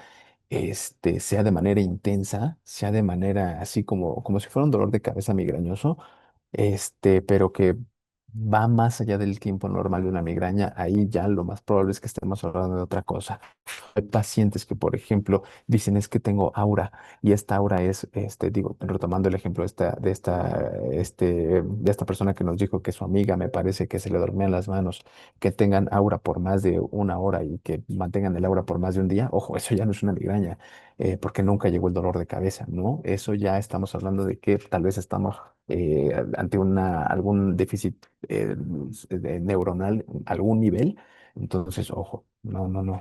sea de manera intensa, sea de manera así como si fuera un dolor de cabeza migrañoso, pero que va más allá del tiempo normal de una migraña. Ahí ya lo más probable es que estemos hablando de otra cosa. Hay pacientes que, por ejemplo, dicen es que tengo aura y esta aura es, digo, retomando el ejemplo de esta persona que nos dijo que su amiga, me parece que se le dormían las manos, que tengan aura por más de una hora y que mantengan el aura por más de un día. Ojo, eso ya no es una migraña, porque nunca llegó el dolor de cabeza, ¿no? Eso ya estamos hablando de que tal vez estamos ante algún déficit neuronal, algún nivel. Entonces, ojo, no, no, no.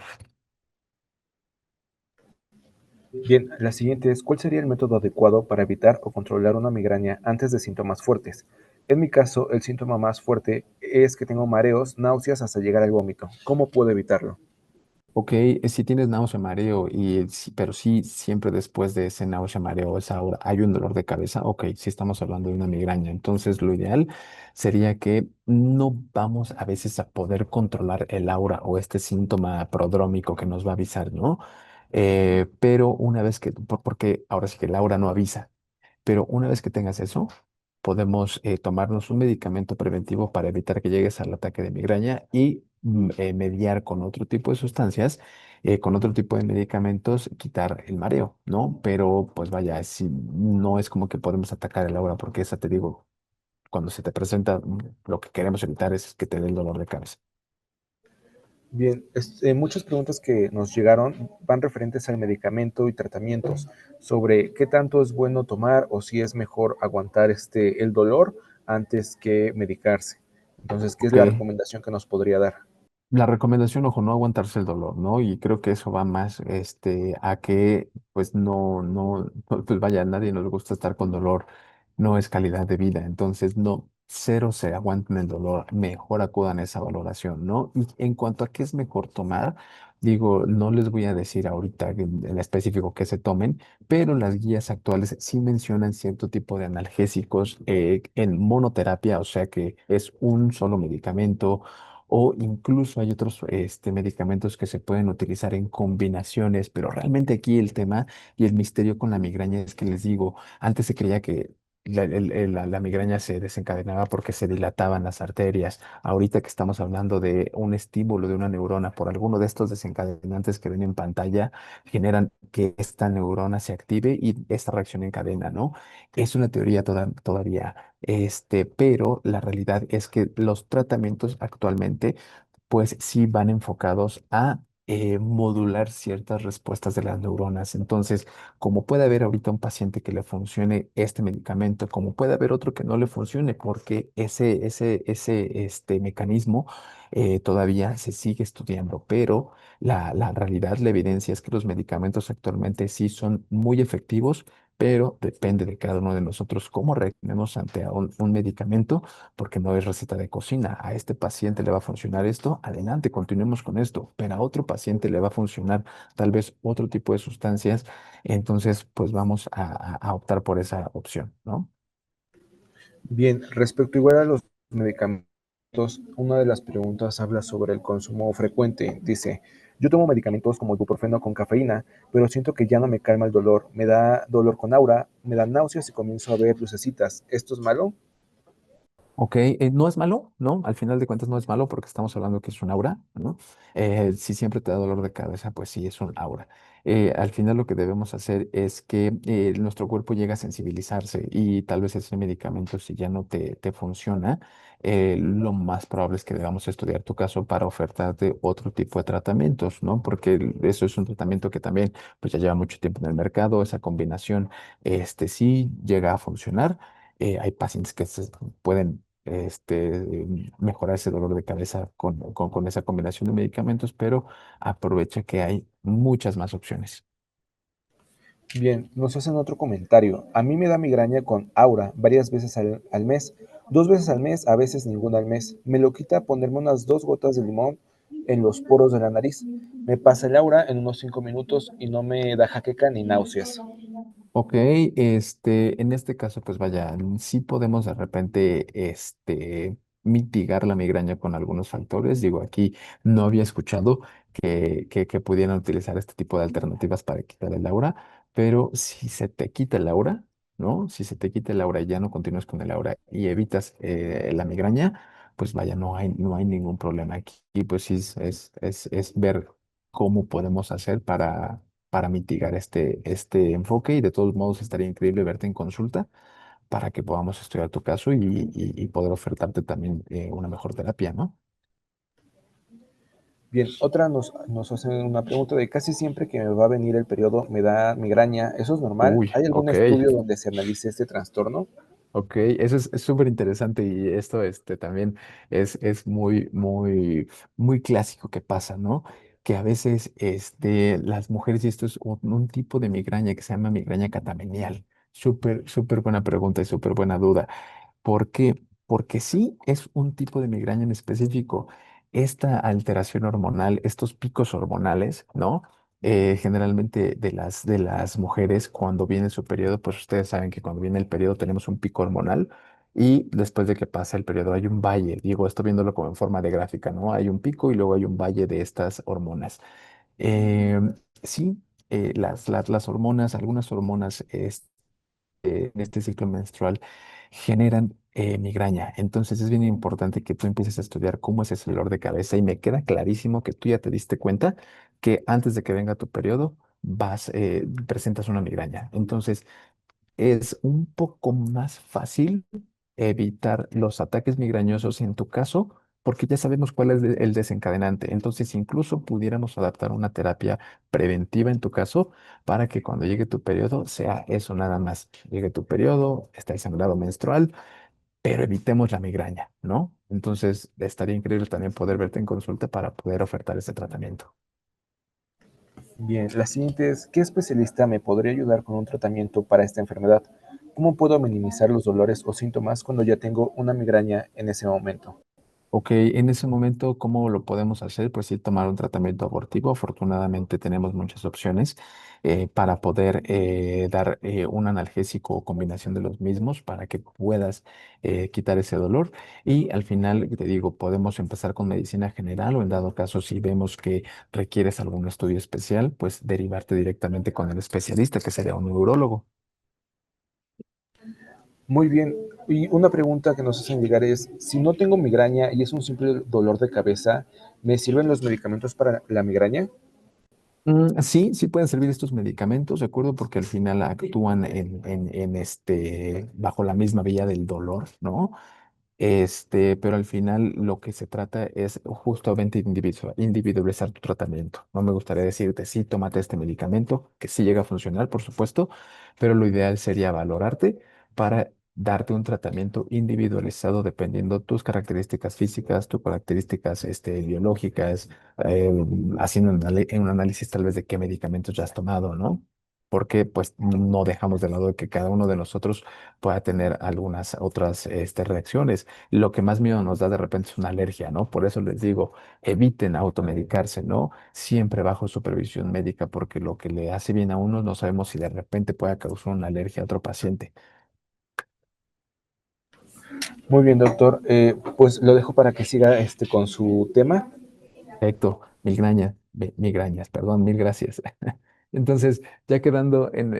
Bien, la siguiente es, ¿cuál sería el método adecuado para evitar o controlar una migraña antes de síntomas fuertes? En mi caso, el síntoma más fuerte es que tengo mareos, náuseas hasta llegar al vómito. ¿Cómo puedo evitarlo? Ok, si tienes náusea, mareo, pero sí, siempre después de ese náusea, mareo, esa hora, hay un dolor de cabeza, ok, sí estamos hablando de una migraña. Entonces, lo ideal sería que no vamos a veces a poder controlar el aura o este síntoma prodrómico que nos va a avisar, ¿no? Pero una vez porque ahora sí que el aura no avisa, pero una vez que tengas eso, podemos tomarnos un medicamento preventivo para evitar que llegues al ataque de migraña y mediar con otro tipo de sustancias, con otro tipo de medicamentos, quitar el mareo, ¿no? Pero pues vaya, si no es como que podemos atacar el aura, porque esa te digo, cuando se te presenta, lo que queremos evitar es que te dé el dolor de cabeza. Bien, muchas preguntas que nos llegaron van referentes al medicamento y tratamientos, sobre qué tanto es bueno tomar o si es mejor aguantar el dolor antes que medicarse. Entonces, ¿qué es Ok. la recomendación que nos podría dar? La recomendación, ojo, no aguantarse el dolor, ¿no? Y creo que eso va más, a que, pues, pues vaya, a nadie nos gusta estar con dolor, no es calidad de vida. Entonces, no, cero se aguanten el dolor, mejor acudan a esa valoración, ¿no? Y en cuanto a qué es mejor tomar, digo, no les voy a decir ahorita en específico qué se tomen, pero las guías actuales sí mencionan cierto tipo de analgésicos en monoterapia, o sea que es un solo medicamento o incluso hay otros medicamentos que se pueden utilizar en combinaciones, pero realmente aquí el tema y el misterio con la migraña es que les digo, antes se creía que la migraña se desencadenaba porque se dilataban las arterias. Ahorita que estamos hablando de un estímulo de una neurona por alguno de estos desencadenantes que ven en pantalla, generan que esta neurona se active y esta reacción en cadena, ¿no? Es una teoría todavía, pero la realidad es que los tratamientos actualmente pues sí van enfocados a modular ciertas respuestas de las neuronas. Entonces, como puede haber ahorita un paciente que le funcione este medicamento, como puede haber otro que no le funcione, porque ese mecanismo todavía se sigue estudiando, pero la realidad, la evidencia es que los medicamentos actualmente sí son muy efectivos, pero depende de cada uno de nosotros cómo reaccionemos ante un medicamento porque no es receta de cocina. A este paciente le va a funcionar esto, adelante, continuemos con esto, pero a otro paciente le va a funcionar tal vez otro tipo de sustancias, entonces pues vamos a optar por esa opción, ¿no? Bien, respecto igual a los medicamentos, una de las preguntas habla sobre el consumo frecuente. Dice, yo tomo medicamentos como ibuprofeno con cafeína, pero siento que ya no me calma el dolor. Me da dolor con aura, me dan náuseas y comienzo a ver lucecitas. ¿Esto es malo? Ok, no es malo, ¿no? Al final de cuentas no es malo porque estamos hablando que es un aura, ¿no? Si siempre te da dolor de cabeza, pues sí, es un aura. Al final lo que debemos hacer es que nuestro cuerpo llega a sensibilizarse y tal vez ese medicamento, si ya no te funciona, lo más probable es que debamos estudiar tu caso para ofertarte otro tipo de tratamientos, ¿no? Porque eso es un tratamiento que también pues ya lleva mucho tiempo en el mercado, esa combinación, sí llega a funcionar. Hay pacientes que se pueden mejorar ese dolor de cabeza con esa combinación de medicamentos, pero aprovecha que hay muchas más opciones. Bien, nos hacen otro comentario. A mí me da migraña con aura varias veces al mes, 2 veces al mes, a veces ninguna al mes. Me lo quita ponerme unas 2 gotas de limón en los poros de la nariz. Me pasa el aura en unos 5 minutos y no me da jaqueca ni náuseas. Ok, en este caso, pues vaya, sí podemos de repente, mitigar la migraña con algunos factores. Digo, aquí no había escuchado que pudieran utilizar este tipo de alternativas para quitar el aura, pero si se te quita el aura, ¿no? Si se te quita el aura y ya no continúas con el aura y evitas la migraña, pues vaya, no hay ningún problema aquí. Y pues sí, es ver cómo podemos hacer para mitigar este enfoque y de todos modos estaría increíble verte en consulta para que podamos estudiar tu caso y poder ofertarte también una mejor terapia, ¿no? Bien, otra nos hace una pregunta de casi siempre que me va a venir el periodo me da migraña. ¿Eso es normal? Uy, ¿Hay algún ok. estudio donde se analice este trastorno? Ok, eso es súper interesante y esto también es muy clásico que pasa, ¿no? Que a veces las mujeres, y esto es un tipo de migraña que se llama migraña catamenial. Súper buena pregunta y súper buena duda. ¿Por qué? Porque sí es un tipo de migraña en específico. Esta alteración hormonal, estos picos hormonales, ¿no? Generalmente de las mujeres, cuando viene su periodo, pues ustedes saben que cuando viene el periodo tenemos un pico hormonal y después de que pasa el periodo hay un valle. Digo, esto viéndolo como en forma de gráfica, ¿no? Hay un pico y luego hay un valle de estas hormonas. Sí, las hormonas, algunas hormonas, en este ciclo menstrual generan migraña. Entonces es bien importante que tú empieces a estudiar cómo es ese dolor de cabeza y me queda clarísimo que tú ya te diste cuenta que antes de que venga tu periodo presentas una migraña. Entonces es un poco más fácil evitar los ataques migrañosos en tu caso, porque ya sabemos cuál es el desencadenante. Entonces, incluso pudiéramos adaptar una terapia preventiva en tu caso para que cuando llegue tu periodo sea eso nada más. Llegue tu periodo, está el sangrado menstrual, pero evitemos la migraña, ¿no? Entonces, estaría increíble también poder verte en consulta para poder ofertar ese tratamiento. Bien, la siguiente es, ¿qué especialista me podría ayudar con un tratamiento para esta enfermedad? ¿Cómo puedo minimizar los dolores o síntomas cuando ya tengo una migraña en ese momento? Ok, en ese momento, ¿cómo lo podemos hacer? Pues sí, tomar un tratamiento abortivo. Afortunadamente tenemos muchas opciones para poder dar un analgésico o combinación de los mismos para que puedas quitar ese dolor. Y al final, te digo, podemos empezar con medicina general o en dado caso, si vemos que requieres algún estudio especial, pues derivarte directamente con el especialista, que sería un neurólogo. Muy bien. Y una pregunta que nos hacen llegar es, si no tengo migraña y es un simple dolor de cabeza, ¿me sirven los medicamentos para la migraña? Sí, sí pueden servir estos medicamentos, de acuerdo, porque al final actúan bajo la misma vía del dolor, ¿no? Pero al final lo que se trata es justamente individualizar tu tratamiento. No me gustaría decirte, sí, tómate este medicamento, que sí llega a funcionar, por supuesto, pero lo ideal sería valorarte para darte un tratamiento individualizado dependiendo tus características físicas, tus características, biológicas, eh, haciendo un análisis tal vez de qué medicamentos ya has tomado, ¿no? Porque pues no dejamos de lado de que cada uno de nosotros pueda tener algunas otras reacciones. Lo que más miedo nos da de repente es una alergia, ¿no? Por eso les digo, eviten automedicarse, ¿no? Siempre bajo supervisión médica, porque lo que le hace bien a uno no sabemos si de repente pueda causar una alergia a otro paciente. Muy bien, doctor. Pues lo dejo para que siga con su tema. Perfecto, migrañas, perdón, mil gracias. Entonces, ya quedando en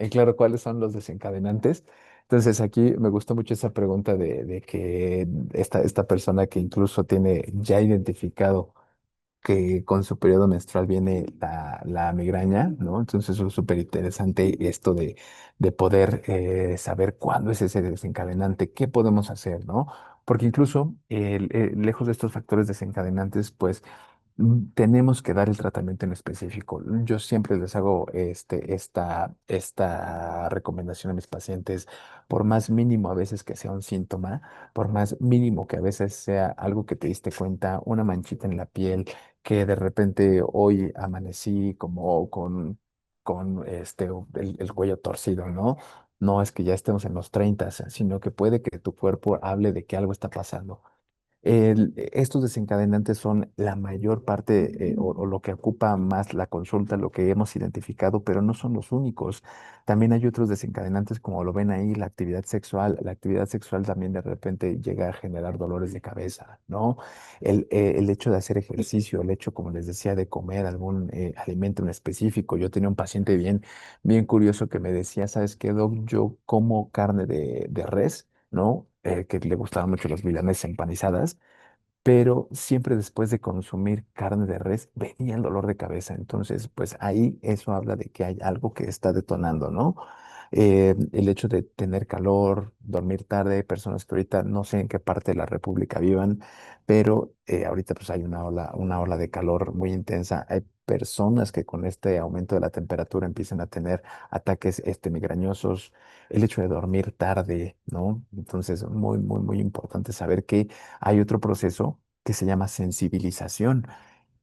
claro cuáles son los desencadenantes. Entonces, aquí me gustó mucho esa pregunta de que esta persona que incluso tiene ya identificado que con su periodo menstrual viene la migraña, ¿no? Entonces es súper interesante esto de poder saber cuándo es ese desencadenante, qué podemos hacer, ¿no? Porque incluso lejos de estos factores desencadenantes, pues tenemos que dar el tratamiento en específico. Yo siempre les hago esta recomendación a mis pacientes, por más mínimo a veces que sea un síntoma, por más mínimo que a veces sea algo que te diste cuenta, una manchita en la piel, que de repente hoy amanecí como con el cuello torcido, ¿no? No es que ya estemos en los 30, sino que puede que tu cuerpo hable de que algo está pasando. Estos desencadenantes son la mayor parte o lo que ocupa más la consulta, lo que hemos identificado, pero no son los únicos. También hay otros desencadenantes, como lo ven ahí, la actividad sexual. La actividad sexual también de repente llega a generar dolores de cabeza, ¿no? El hecho de hacer ejercicio, el hecho, como les decía, de comer algún alimento en específico. Yo tenía un paciente bien curioso que me decía, ¿sabes qué, doc? Yo como carne de res, ¿no? Que le gustaban mucho las milanesas empanizadas, pero siempre después de consumir carne de res venía el dolor de cabeza. Entonces, pues ahí eso habla de que hay algo que está detonando, ¿no? El hecho de tener calor, dormir tarde, personas que ahorita no sé en qué parte de la República vivan, pero ahorita pues hay una ola de calor muy intensa. Hay personas que con este aumento de la temperatura empiezan a tener ataques migrañosos, el hecho de dormir tarde, ¿no? Entonces, muy importante saber que hay otro proceso que se llama sensibilización,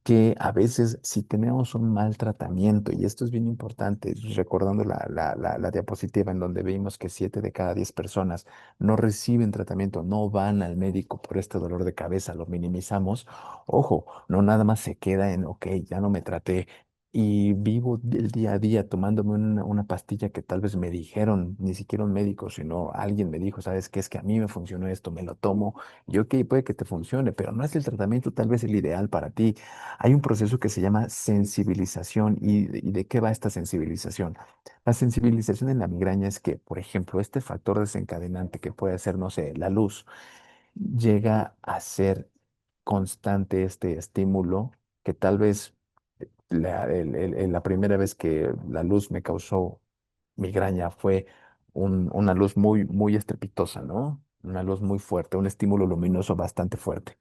que a veces si tenemos un mal tratamiento, y esto es bien importante, recordando la diapositiva en donde vimos que 7 de cada 10 personas no reciben tratamiento, no van al médico por este dolor de cabeza, lo minimizamos, ojo, no nada más se queda en, ok, ya no me traté. Y vivo el día a día tomándome una pastilla que tal vez me dijeron, ni siquiera un médico, sino alguien me dijo, ¿sabes qué? Es que a mí me funcionó esto, me lo tomo y ok, puede que te funcione, pero no es el tratamiento tal vez el ideal para ti. Hay un proceso que se llama sensibilización. Y de qué va esta sensibilización? La sensibilización en la migraña es que, por ejemplo, este factor desencadenante que puede ser, no sé, la luz, llega a ser constante este estímulo que tal vez la primera vez que la luz me causó migraña fue una luz muy estrepitosa, ¿no? Una luz muy fuerte, un estímulo luminoso bastante fuerte.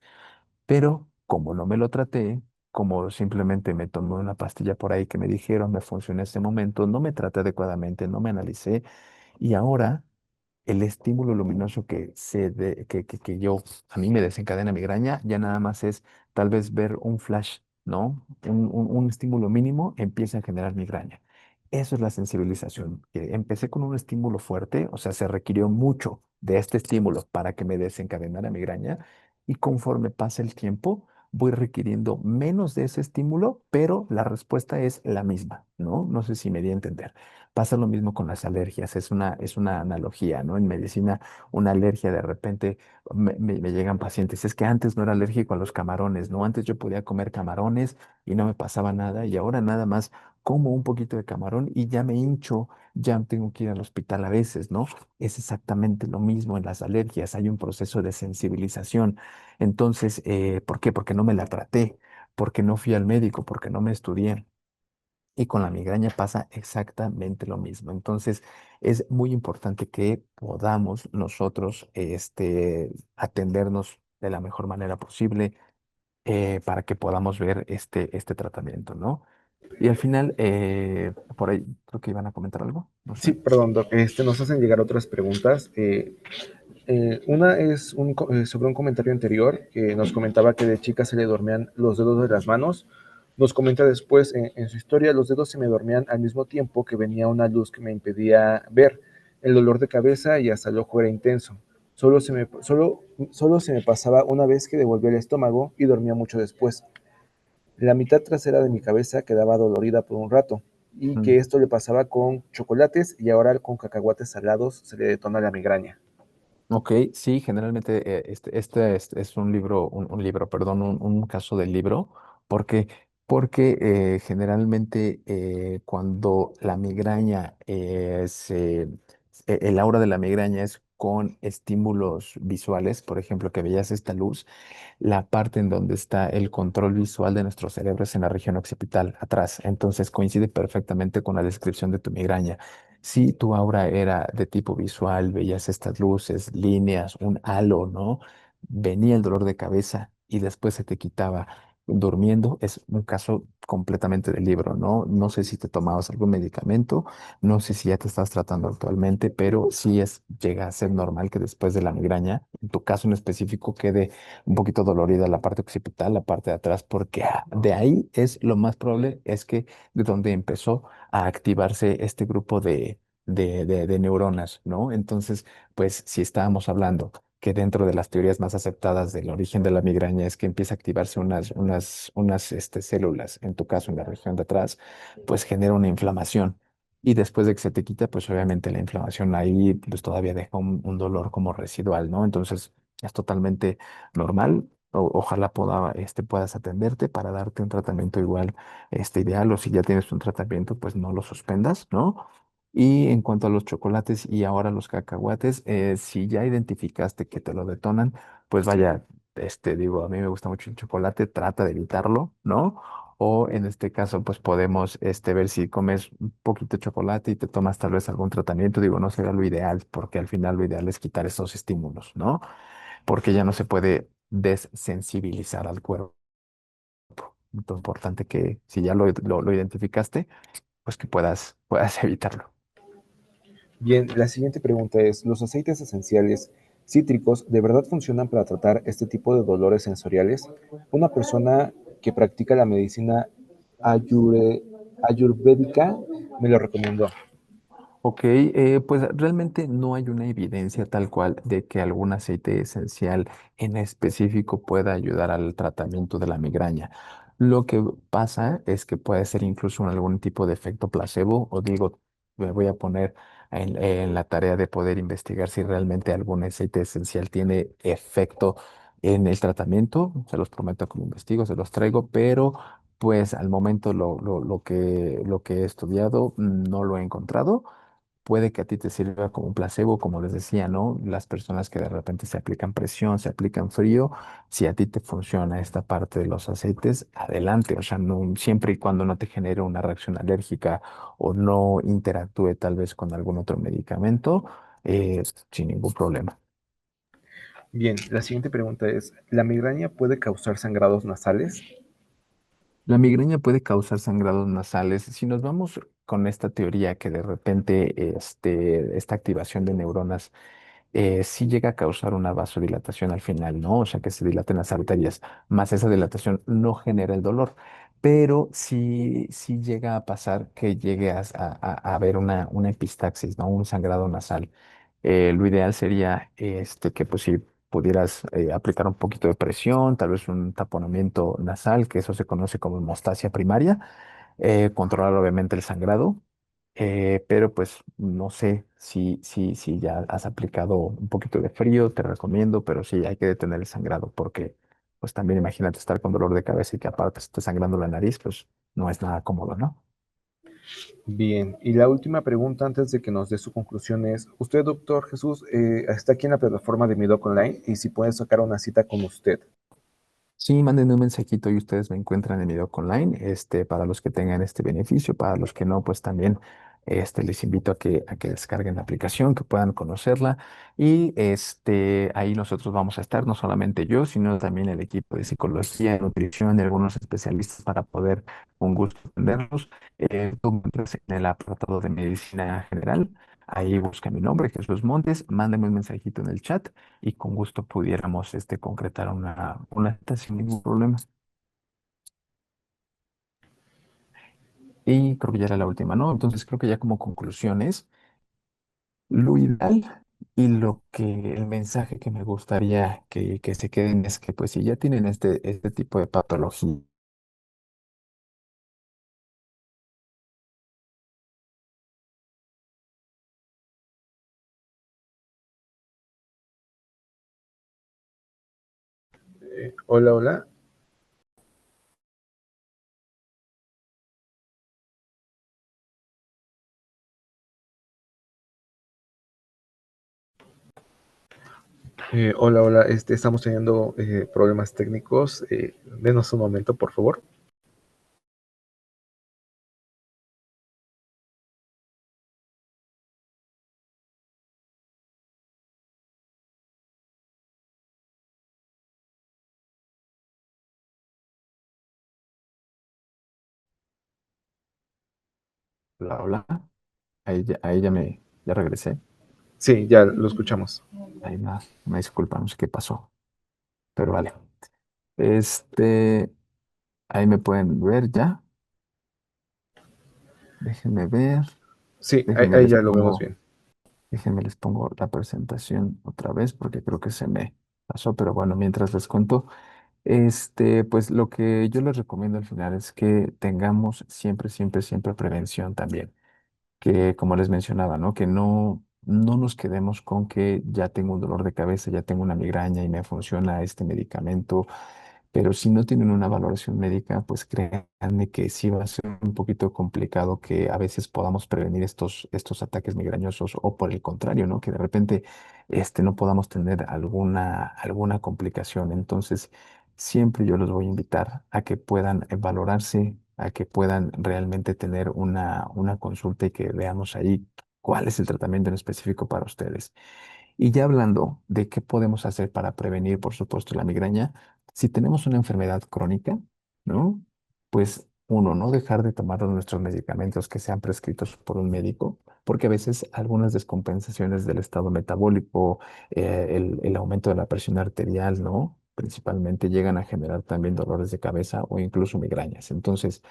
Pero como no me lo traté, como simplemente me tomé una pastilla por ahí que me dijeron, me funcionó en ese momento, no me traté adecuadamente, no me analicé y ahora el estímulo luminoso que yo, a mí me desencadena migraña, ya nada más es tal vez ver un flash, ¿no? Un estímulo mínimo empieza a generar migraña. Eso es la sensibilización. Que empecé con un estímulo fuerte, o sea, se requirió mucho de este estímulo para que me desencadenara migraña y conforme pasa el tiempo, voy requiriendo menos de ese estímulo, pero la respuesta es la misma, ¿no? No sé si me di a entender. Pasa lo mismo con las alergias, es una analogía, ¿no? En medicina, una alergia de repente me llegan pacientes, es que antes no era alérgico a los camarones, ¿no? Antes yo podía comer camarones y no me pasaba nada y ahora nada más como un poquito de camarón y ya me hincho, ya tengo que ir al hospital a veces, ¿no? Es exactamente lo mismo en las alergias, hay un proceso de sensibilización. Entonces, ¿por qué? Porque no me la traté, porque no fui al médico, porque no me estudié. Y con la migraña pasa exactamente lo mismo. Entonces, es muy importante que podamos nosotros atendernos de la mejor manera posible para que podamos ver este tratamiento, ¿no? Y al final, por ahí creo que iban a comentar algo, no Sí, sé. perdón, Doc. Nos hacen llegar otras preguntas. Una es sobre un comentario anterior que nos comentaba que de chica se le dormían los dedos de las manos. Nos comenta después en su historia, los dedos se me dormían al mismo tiempo que venía una luz que me impedía ver. El dolor de cabeza y hasta el ojo era intenso. Solo se me pasaba una vez que devolvía el estómago y dormía mucho después. La mitad trasera de mi cabeza quedaba dolorida por un rato y que Mm. esto le pasaba con chocolates y ahora con cacahuates salados se le detona la migraña. Ok, sí, generalmente este es un libro, perdón, un caso del libro. ¿Por qué? Porque generalmente cuando la migraña, el aura de la migraña es con estímulos visuales, por ejemplo, que veías esta luz, la parte en donde está el control visual de nuestro cerebro es en la región occipital, atrás. Entonces coincide perfectamente con la descripción de tu migraña. Si tu aura era de tipo visual, veías estas luces, líneas, un halo, ¿no? Venía el dolor de cabeza y después se te quitaba durmiendo. Es un caso completamente del libro, ¿no? No sé si te tomabas algún medicamento, no sé si ya te estás tratando actualmente, pero sí llega a ser normal que después de la migraña, en tu caso en específico, quede un poquito dolorida la parte occipital, la parte de atrás, porque de ahí es lo más probable, es que de donde empezó a activarse este grupo de neuronas, ¿no? Entonces, pues si estábamos hablando que dentro de las teorías más aceptadas del origen de la migraña es que empieza a activarse unas células, en tu caso en la región de atrás, pues genera una inflamación. Y después de que se te quita, pues obviamente la inflamación ahí pues todavía deja un dolor como residual, ¿no? Entonces es totalmente normal. Ojalá puedas atenderte para darte un tratamiento igual ideal, o si ya tienes un tratamiento, pues no lo suspendas, ¿no? Y en cuanto a los chocolates y ahora los cacahuates, si ya identificaste que te lo detonan, pues vaya, digo, a mí me gusta mucho el chocolate, trata de evitarlo, ¿no? O en este caso, pues podemos ver si comes un poquito de chocolate y te tomas tal vez algún tratamiento. Digo, no será lo ideal, porque al final lo ideal es quitar esos estímulos, ¿no? Porque ya no se puede desensibilizar al cuerpo. Entonces, importante que si ya lo identificaste, pues que puedas evitarlo. Bien, la siguiente pregunta es, ¿los aceites esenciales cítricos de verdad funcionan para tratar este tipo de dolores sensoriales? Una persona que practica la medicina ayure- ayurvédica me lo recomendó. Ok, pues realmente no hay una evidencia tal cual de que algún aceite esencial en específico pueda ayudar al tratamiento de la migraña. Lo que pasa es que puede ser incluso algún tipo de efecto placebo, o digo, me voy a poner en la tarea de poder investigar si realmente algún aceite esencial tiene efecto en el tratamiento. Se los prometo que lo investigo, se los traigo, pero pues al momento lo que he estudiado no lo he encontrado. Puede que a ti te sirva como un placebo, como les decía, ¿no? Las personas que de repente se aplican presión, se aplican frío, si a ti te funciona esta parte de los aceites, adelante, o sea, no, siempre y cuando no te genere una reacción alérgica o no interactúe tal vez con algún otro medicamento, sin ningún problema. Bien, la siguiente pregunta es, ¿la migraña puede causar sangrados nasales? La migraña puede causar sangrados nasales. Si nos vamos con esta teoría que de repente esta activación de neuronas sí llega a causar una vasodilatación al final, ¿no? O sea, que se dilaten las arterias, más esa dilatación no genera el dolor. pero si llega a pasar que llegue a haber una epistaxis, ¿no? Un sangrado nasal. Lo ideal sería que pues si pudieras aplicar un poquito de presión, tal vez un taponamiento nasal, que eso se conoce como hemostasia primaria, controlar obviamente el sangrado, pero pues no sé si ya has aplicado un poquito de frío, te recomiendo, pero sí hay que detener el sangrado porque pues también imagínate estar con dolor de cabeza y que aparte esté sangrando la nariz, pues no es nada cómodo, ¿no? Bien, y la última pregunta antes de que nos dé su conclusión es, usted, doctor Jesús, está aquí en la plataforma de Mi Doc Online y si puede sacar una cita con usted. Sí, mándenme un mensajito y ustedes me encuentran en mi doc online, para los que tengan este beneficio, para los que no, pues también les invito a que descarguen la aplicación, que puedan conocerla y ahí nosotros vamos a estar, no solamente yo, sino también el equipo de psicología, nutrición y algunos especialistas para poder con gusto atenderlos. Tú me encuentras en el apartado de medicina general, ahí busca mi nombre, Jesús Montes, mándame un mensajito en el chat y con gusto pudiéramos concretar una cita sin ningún problema. Y creo que ya era la última, ¿no? Entonces creo que ya como conclusiones, lo ideal y lo que el mensaje que me gustaría que se queden es que pues si ya tienen este tipo de patología, Hola, hola. Hola, hola. Estamos teniendo problemas técnicos. Denos un momento, por favor. bla, bla, ahí ya regresé. Sí, ya lo escuchamos. Ahí me disculpa, no sé qué pasó, pero vale. Este, ahí me pueden ver ya. Déjenme ver. Sí, Déjenme ahí les ya lo vemos pongo. bien. Déjenme les pongo la presentación otra vez porque creo que se me pasó, pero bueno, mientras les cuento, pues lo que yo les recomiendo al final es que tengamos siempre, siempre, siempre prevención también, que como les mencionaba, ¿no? Que no nos quedemos con que ya tengo un dolor de cabeza, ya tengo una migraña y me funciona este medicamento, pero si no tienen una valoración médica, pues créanme que sí va a ser un poquito complicado que a veces podamos prevenir estos ataques migrañosos o por el contrario, ¿no? Que de repente no podamos tener alguna complicación. Entonces, siempre yo los voy a invitar a que puedan valorarse, a que puedan realmente tener una consulta y que veamos ahí cuál es el tratamiento en específico para ustedes. Y ya hablando de qué podemos hacer para prevenir, por supuesto, la migraña, si tenemos una enfermedad crónica, ¿no? Pues uno, no dejar de tomar nuestros medicamentos que sean prescritos por un médico, porque a veces algunas descompensaciones del estado metabólico, el aumento de la presión arterial, ¿no? Principalmente llegan a generar también dolores de cabeza o incluso migrañas. Entonces,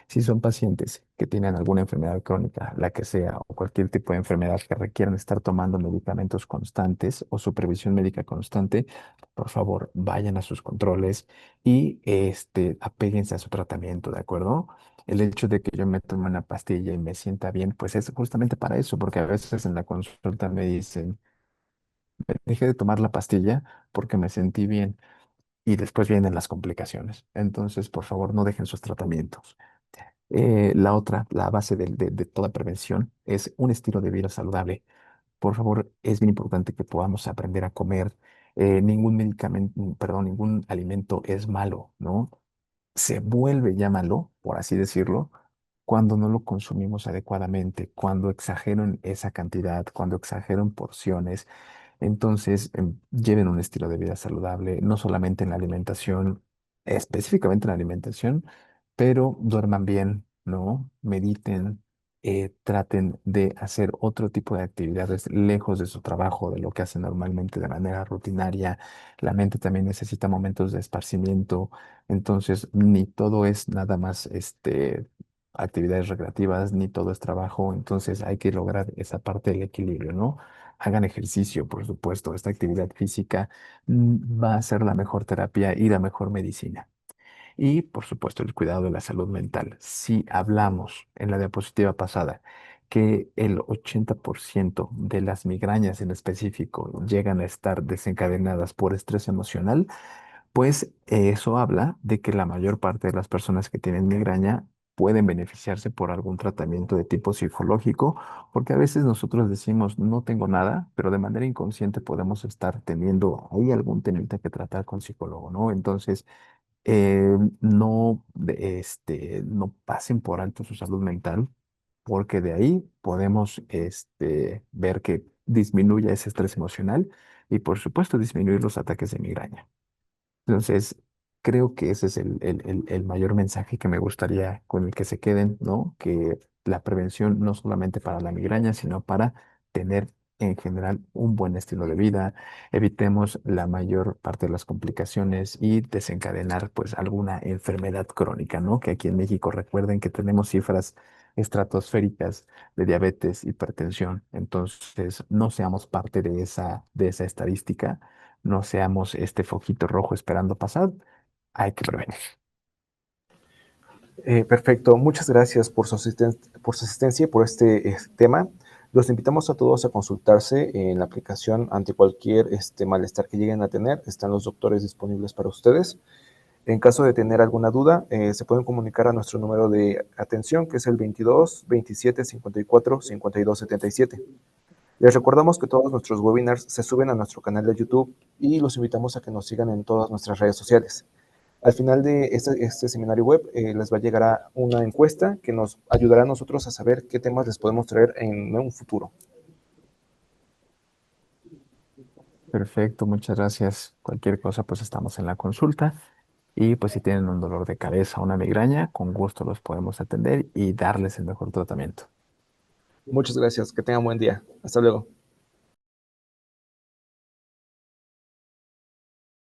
si son pacientes que tienen alguna enfermedad crónica, la que sea, o cualquier tipo de enfermedad que requieran estar tomando medicamentos constantes o supervisión médica constante, por favor, vayan a sus controles y apéguense a su tratamiento, ¿de acuerdo? El hecho de que yo me tome una pastilla y me sienta bien, pues es justamente para eso, porque a veces en la consulta me dicen, dejé de tomar la pastilla porque me sentí bien y después vienen las complicaciones. Entonces, por favor, no dejen sus tratamientos. La otra, la base de toda prevención, es un estilo de vida saludable. Por favor, es bien importante que podamos aprender a comer. Ningún medicamento, perdón, ningún alimento es malo, ¿no? Se vuelve ya malo, por así decirlo, cuando no lo consumimos adecuadamente, cuando exageran esa cantidad, cuando exageran porciones. Entonces, lleven un estilo de vida saludable, no solamente en la alimentación, específicamente en la alimentación, pero duerman bien, ¿no? Mediten, traten de hacer otro tipo de actividades lejos de su trabajo, de lo que hacen normalmente de manera rutinaria. La mente también necesita momentos de esparcimiento, entonces ni todo es nada más actividades recreativas, ni todo es trabajo, entonces hay que lograr esa parte del equilibrio, ¿no? Hagan ejercicio, por supuesto, esta actividad física va a ser la mejor terapia y la mejor medicina. Y, por supuesto, el cuidado de la salud mental. Si hablamos en la diapositiva pasada que el 80% de las migrañas en específico llegan a estar desencadenadas por estrés emocional, pues eso habla de que la mayor parte de las personas que tienen migraña pueden beneficiarse por algún tratamiento de tipo psicológico, porque a veces nosotros decimos no tengo nada, pero de manera inconsciente podemos estar teniendo ahí algún temita que tratar con psicólogo, ¿no? Entonces, no pasen por alto su salud mental, porque de ahí podemos ver que disminuye ese estrés emocional y, por supuesto, disminuir los ataques de migraña. Entonces, creo que ese es el mayor mensaje que me gustaría con el que se queden, ¿no? Que la prevención no solamente para la migraña, sino para tener en general un buen estilo de vida, evitemos la mayor parte de las complicaciones y desencadenar pues alguna enfermedad crónica, ¿no? Que aquí en México recuerden que tenemos cifras estratosféricas de diabetes, hipertensión, entonces no seamos parte de esa estadística, no seamos este foquito rojo esperando pasar, hay que prevenir. Perfecto, muchas gracias por su asistencia y por este tema. Los invitamos a todos a consultarse en la aplicación ante cualquier malestar que lleguen a tener. Están los doctores disponibles para ustedes. En caso de tener alguna duda, se pueden comunicar a nuestro número de atención, que es el 22 27 54 52 77. Les recordamos que todos nuestros webinars se suben a nuestro canal de YouTube y los invitamos a que nos sigan en todas nuestras redes sociales. Al final de este seminario web les va a llegar a una encuesta que nos ayudará a nosotros a saber qué temas les podemos traer en un futuro. Perfecto, muchas gracias. Cualquier cosa, pues estamos en la consulta. Y pues si tienen un dolor de cabeza o una migraña, con gusto los podemos atender y darles el mejor tratamiento. Muchas gracias, que tengan buen día. Hasta luego.